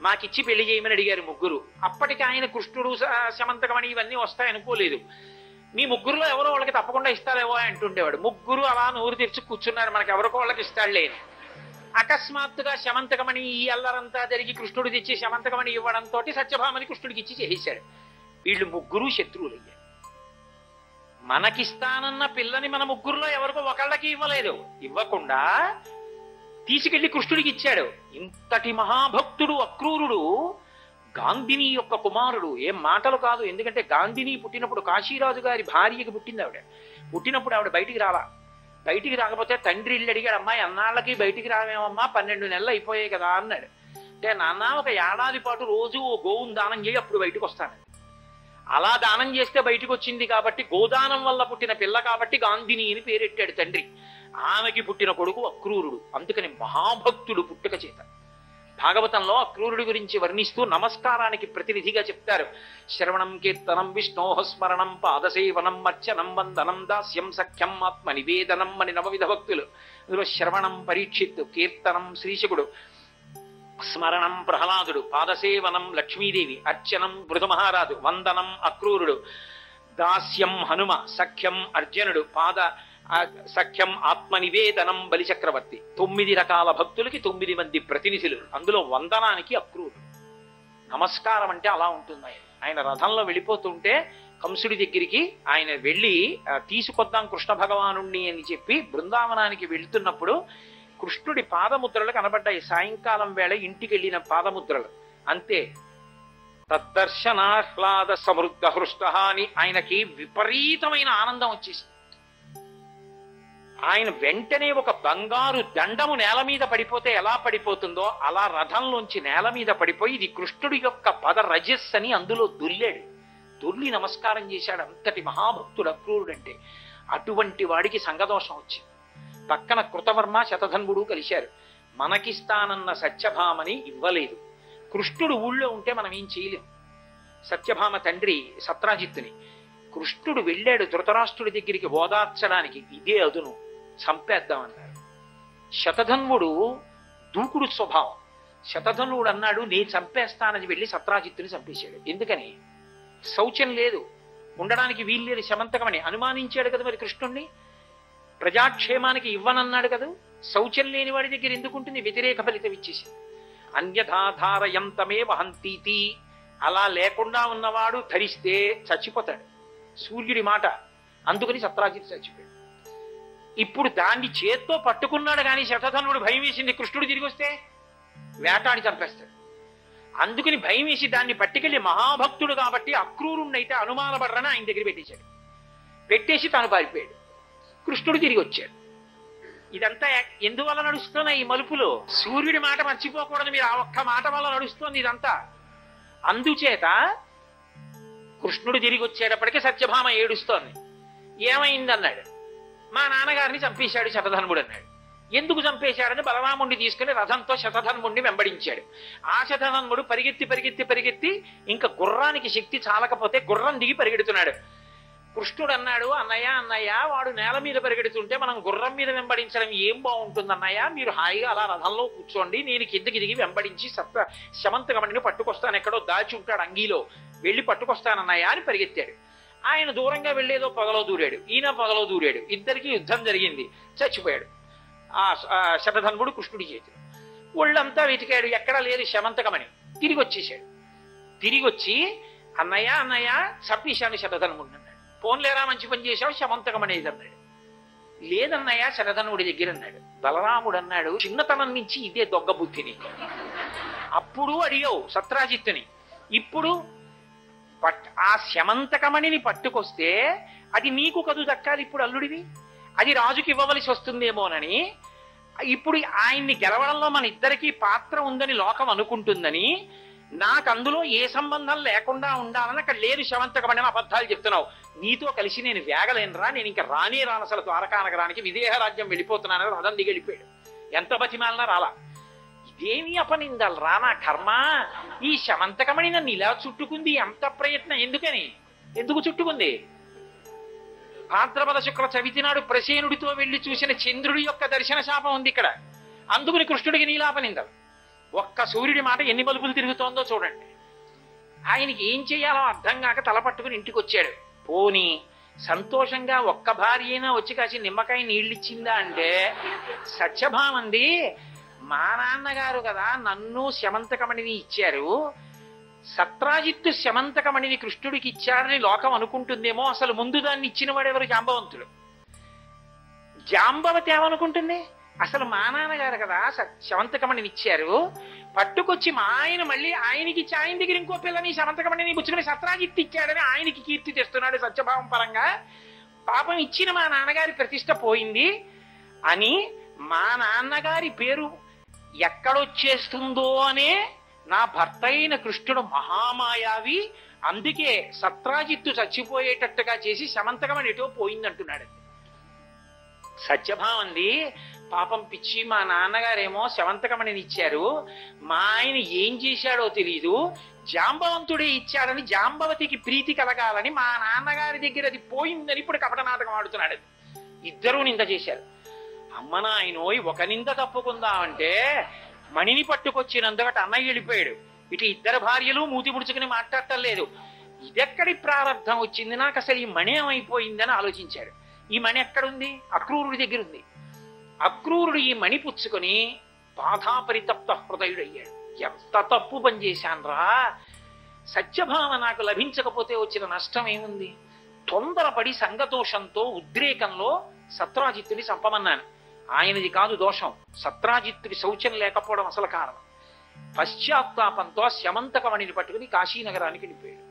మాకిచ్చి పెళ్లి చేయమని అడిగారు 3. అప్పటికి ఆయన కృష్ణుడు, శమంతకమణి ఇవన్నీ వస్తాయనుకోలేదు. మీ 3లో ఎవరో వాళ్ళకి తప్పకుండా ఇస్తారేవో అంటుండేవాడు. 3 అలా నోరు తెరిచి కూర్చున్నారు, మనకి ఎవరికో వాళ్ళకి ఇస్తాడులే. అకస్మాత్తుగా శమంతకమణి ఈ అల్లరంతా జరిగి కృష్ణుడు తెచ్చి శమంతకమణి ఇవ్వడంతో సత్యభామని కృష్ణుడికి ఇచ్చి చేసేశాడు. వీళ్ళు 3 శత్రువులయ్యారు. మనకిస్తానన్న పిల్లని మన 3లో ఎవరికో ఒకళ్ళకి ఇవ్వలేదు. ఇవ్వకుండా తీసుకెళ్లి కృష్ణుడికి ఇచ్చాడు. ఇంతటి మహాభక్తుడు అక్రూరుడు గాంధిని యొక్క కుమారుడు. ఏం మాటలు కాదు. ఎందుకంటే గాంధిని పుట్టినప్పుడు కాశీరాజు గారి భార్యకి పుట్టింది ఆవిడ. పుట్టినప్పుడు ఆవిడ బయటికి రాలా. బయటికి రాకపోతే తండ్రి ఇల్లు అడిగాడు, అమ్మాయి అన్నాళ్ళకి బయటికి రావేమమ్మా, 12 నెలలు అయిపోయాయి కదా అన్నాడు. అంటే నాన్న ఒక ఏడాది పాటు రోజు గోవును దానం చేయి, అప్పుడు బయటకు వస్తాను. అలా దానం చేస్తే బయటకు వచ్చింది కాబట్టి, గోదానం వల్ల పుట్టిన పిల్ల కాబట్టి గాంధిని అని పేరెట్టాడు తండ్రి. ఆమెకి పుట్టిన కొడుకు అక్రూరుడు. అందుకని మహాభక్తుడు పుట్టుక చేత. భాగవతంలో అక్రూరుడి గురించి వర్ణిస్తూ నమస్కారానికి ప్రతినిధిగా చెప్తారు. శ్రవణం కీర్తనం విష్ణోః స్మరణం పాదసేవనం అర్చనం వందనం దాస్యం సఖ్యం ఆత్మ నివేదనం అని 9 విధ భక్తులు. అందులో శ్రవణం పరీక్షిత్తు, కీర్తనం శ్రీశకుడు, స్మరణం ప్రహ్లాదుడు, పాదసేవనం లక్ష్మీదేవి, అర్చనం మృదుమహారాజు, వందనం అక్రూరుడు, దాస్యం హనుమ, సఖ్యం అర్జునుడు, సఖ్యం ఆత్మనివేదనం బలిచక్రవర్తి. 9 రకాల భక్తులకి 9 మంది ప్రతినిధులు. అందులో వందనానికి అక్రూరుడు. నమస్కారం అంటే అలా ఉంటుంది. ఆయన రథంలో వెళ్ళిపోతుంటే కంసుడి దగ్గరికి ఆయన వెళ్ళి తీసుకొద్దాం కృష్ణ భగవానుణ్ణి అని చెప్పి బృందావనానికి వెళ్తున్నప్పుడు కృష్ణుడి పాదముద్రలు కనబడ్డాయి. సాయంకాలం వేళ ఇంటికి వెళ్ళిన పాదముద్రలు. అంతే. తద్దర్శనాహ్లాద సమృద్ధ హృష్ట అని ఆయనకి విపరీతమైన ఆనందం వచ్చేసింది. ఆయన వెంటనే ఒక బంగారు దండము నేల మీద పడిపోతే ఎలా పడిపోతుందో అలా రథంలోంచి నేల మీద పడిపోయి ఇది కృష్ణుడి యొక్క పద రజస్ అని అందులో దుల్లాడు. దుల్లి నమస్కారం చేశాడు. అంతటి మహాభక్తుడు అక్రూరుడంటే. అటువంటి వాడికి సంగదోషం వచ్చింది. పక్కన కృతవర్మ శతధన్వుడు కలిశారు. మనకిస్తానన్న సత్యభామని ఇవ్వలేదు. కృష్ణుడు ఊళ్ళో ఉంటే మనం ఏం చేయలేం. సత్యభామ తండ్రి సత్రాజిత్తుని. కృష్ణుడు వెళ్ళాడు ధృతరాష్ట్రుడి దగ్గరికి ఓదార్చడానికి. ఇదే అదును, చంపేద్దామన్నారు. శతధన్వుడు దూకుడు స్వభావం. శతధన్వుడు అన్నాడు, నేను చంపేస్తానని వెళ్ళి సత్రాజిత్తుని చంపేశాడు. ఎందుకని? శౌచం లేదు, ఉండడానికి వీల్లేని శమంతకమని అనుమానించాడు కదా మరి కృష్ణుణ్ణి. ప్రజాక్షేమానికి ఇవ్వనన్నాడు కదా. శౌచం లేని వాడి దగ్గర ఎందుకుంటుంది? వ్యతిరేక ఫలితం ఇచ్చేసింది. అన్యథాధారయంతమే వహంతీతి. అలా లేకుండా ఉన్నవాడు ధరిస్తే చచ్చిపోతాడు. సూర్యుడి మాట. అందుకని సత్రాజిత్ చచ్చిపోయాడు. ఇప్పుడు దాన్ని చేత్తో పట్టుకున్నాడు కానీ శతధన్వుడు భయం వేసింది. కృష్ణుడు తిరిగి వస్తే వేటాడి చంపేస్తాడు. అందుకని భయం వేసి దాన్ని పట్టుకెళ్ళి మహాభక్తుడు కాబట్టి అక్రూరుణ్ణైతే అనుమానపడరని ఆయన దగ్గర పెట్టేశాడు. పెట్టేసి తాను పారిపోయాడు. కృష్ణుడు తిరిగి వచ్చాడు. ఇదంతా ఎందువల్ల నడుస్తున్నాయి ఈ మలుపులు? సూర్యుడి మాట మర్చిపోకూడదు మీరు. ఆ ఒక్క మాట వల్ల నడుస్తోంది ఇదంతా. అందుచేత కృష్ణుడు తిరిగి వచ్చేటప్పటికే సత్యభామ ఏడుస్తోంది. ఏమైందన్నాడు. మా నాన్నగారిని చంపేశాడు శతధన్వుడు అన్నాడు. ఎందుకు చంపేశాడని బలరాముడిని తీసుకుని రథంతో శతధన్వుడిని వెంబడించాడు. ఆ శతధన్వుడు పరిగెత్తి పరిగెత్తి పరిగెత్తి ఇంకా గుర్రానికి శక్తి చాలకపోతే గుర్రం దిగి పరిగెడుతున్నాడు. కృష్ణుడు అన్నాడు, అన్నయ్య అన్నయ్య వాడు నేల మీద పరిగెడుతుంటే మనం గుర్రం మీద వెంబడించడం ఏం బాగుంటుంది అన్నయ్య, మీరు హాయిగా అలా రథంలో కూర్చోండి, నేను కిందకి దిగి వెంబడించి శమంతకమణిని పట్టుకొస్తాను, ఎక్కడో దాచి ఉంటాడు అంగీలో, వెళ్ళి పట్టుకొస్తానన్నయ్య అని పరిగెత్తాడు. ఆయన దూరంగా వెళ్ళేదో పొగలో దూరాడు, ఈయన పొగలో దూరాడు. ఇద్దరికి యుద్ధం జరిగింది. చచ్చిపోయాడు ఆ శతధన్వుడు కృష్ణుడి చేతిలో. ఒళ్ళంతా వెతికాడు, ఎక్కడా లేదు శమంతకమణి. తిరిగి వచ్చేసాడు. తిరిగి వచ్చి అన్నయ్య అన్నయ్య చంపేశాను శతధన్వుడిని అన్నాడు. పోన్లేరా మంచి పని చేశావు, శమంతకమణి అన్నాడు. లేదన్నయ్య శతధన్వుడి దగ్గర అన్నాడు. బలరాముడు అన్నాడు, చిన్నతనం నుంచి ఇదే దొంగ బుద్ధిని. అప్పుడు అడిగావు సత్రాజిత్తుని, ఇప్పుడు ఆ శమంతకమణిని పట్టుకొస్తే అది నీకు కదు దక్కాలి, ఇప్పుడు అల్లుడివి, అది రాజుకి ఇవ్వవలసి వస్తుందేమోనని, ఇప్పుడు ఆయన్ని గెలవడంలో మన ఇద్దరికీ పాత్ర ఉందని లోకం అనుకుంటుందని, నాకు అందులో ఏ సంబంధం లేకుండా ఉండాలని అక్కడ లేదు శమంతకమణి అబద్ధాలు చెప్తున్నావు. నీతో కలిసి నేను వేగలేనురా, నేను ఇంకా రానే రాను అసలు ద్వారకా నగరానికి, విదేహ రాజ్యం వెళ్ళిపోతున్నానని రథం దిగి వెళ్ళిపోయాడు. ఎంత బతిమాలనా రాలా. ఇదేమి అపనిందాలు రా నా కర్మ, ఈ శమంతకమణి నన్ను ఇలా చుట్టుకుంది, ఎంత ప్రయత్నం, ఎందుకని? ఎందుకు చుట్టుకుంది? భాద్రపద శుక్ల చవితి నాడు ప్రసేనుడితో వెళ్లి చూసిన చంద్రుడి యొక్క దర్శన శాపం ఉంది ఇక్కడ. అందుకుని కృష్ణుడికి నీలాపనిందాలు. ఒక్క సూర్యుడి మాట ఎన్ని మలుపులు తిరుగుతోందో చూడండి. ఆయనకి ఏం చేయాలో అర్థం కాక తలపట్టుకుని ఇంటికి వచ్చాడు. పోనీ సంతోషంగా ఒక్క భార్య అయినా వచ్చి కాసి నిమ్మకాయ నీళ్ళిచ్చిందా అంటే, సత్యభామంది మా నాన్నగారు కదా నన్ను శమంతకమణిని ఇచ్చారు, సత్రాజిత్తు శమంతకమణిని కృష్ణుడికి ఇచ్చాడని లోకం అనుకుంటుందేమో, అసలు ముందు దాన్ని ఇచ్చిన వాడెవరు? జాంబవంతుడు. జాంబవతి ఏమనుకుంటుంది? అసలు మా నాన్నగారు కదా శమంతకమణిని ఇచ్చారు, పట్టుకొచ్చి మా ఆయన మళ్ళీ ఆయనకి ఇచ్చి ఆయన దగ్గర ఇంకో పిల్లని శమంతకమణిని పుచ్చుకుని సత్రాజిత్తు ఇచ్చాడని ఆయనకి కీర్తి తెస్తున్నాడు సత్యభావం పరంగా. పాపం ఇచ్చిన మా నాన్నగారి ప్రతిష్ట పోయింది అని మా నాన్నగారి పేరు ఎక్కడొచ్చేస్తుందో అనే నా భర్త అయిన కృష్ణుడు మహామాయావి, అందుకే సత్రాజిత్తు చచ్చిపోయేటట్టుగా చేసి శమంతకమణి ఎటో పోయిందంటున్నాడు. సత్యభామంది పాపం పిచ్చి, మా నాన్నగారేమో శమంతకమణిని ఇచ్చారు, మా ఆయన ఏం చేశాడో తెలీదు, జాంబవంతుడే ఇచ్చాడని జాంబవతికి ప్రీతి కలగాలని మా నాన్నగారి దగ్గర అది పోయిందని ఇప్పుడు కపట నాటకం ఆడుతున్నాడు. ఇద్దరూ నింద చేశారు. అమ్మ నాయనోయ్, ఒక నింద తప్పుకుందామంటే మణిని పట్టుకొచ్చినందుకట అన్నయ్య వెళ్ళిపోయాడు. ఇటు ఇద్దరు భార్యలు మూతి ముడుచుకుని మాట్లాడటం లేదు. ఇదెక్కడి ప్రారంధం వచ్చింది నాకు, అసలు ఈ మణి ఏమైపోయిందని ఆలోచించాడు. ఈ మణి ఎక్కడుంది? అక్రూరుడి దగ్గర ఉంది. అక్రూరుడు ఈ మణి పుచ్చుకొని బాధాపరితప్త హృదయుడయ్యాడు. ఎంత తప్పు పని చేశాన్రా, సత్యభామ నాకు లభించకపోతే వచ్చిన నష్టం ఏముంది? తొందరపడి సంగదోషంతో ఉద్రేకంలో సత్రాజిత్తుని చంపమన్నాను. ఆయనది కాదు దోషం, సత్రాజిత్తుకి శౌచం లేకపోవడం అసలు కారణం. పశ్చాత్తాపంతో శమంతకమణిని పట్టుకుని కాశీనగరానికి వెళ్ళిపోయాడు.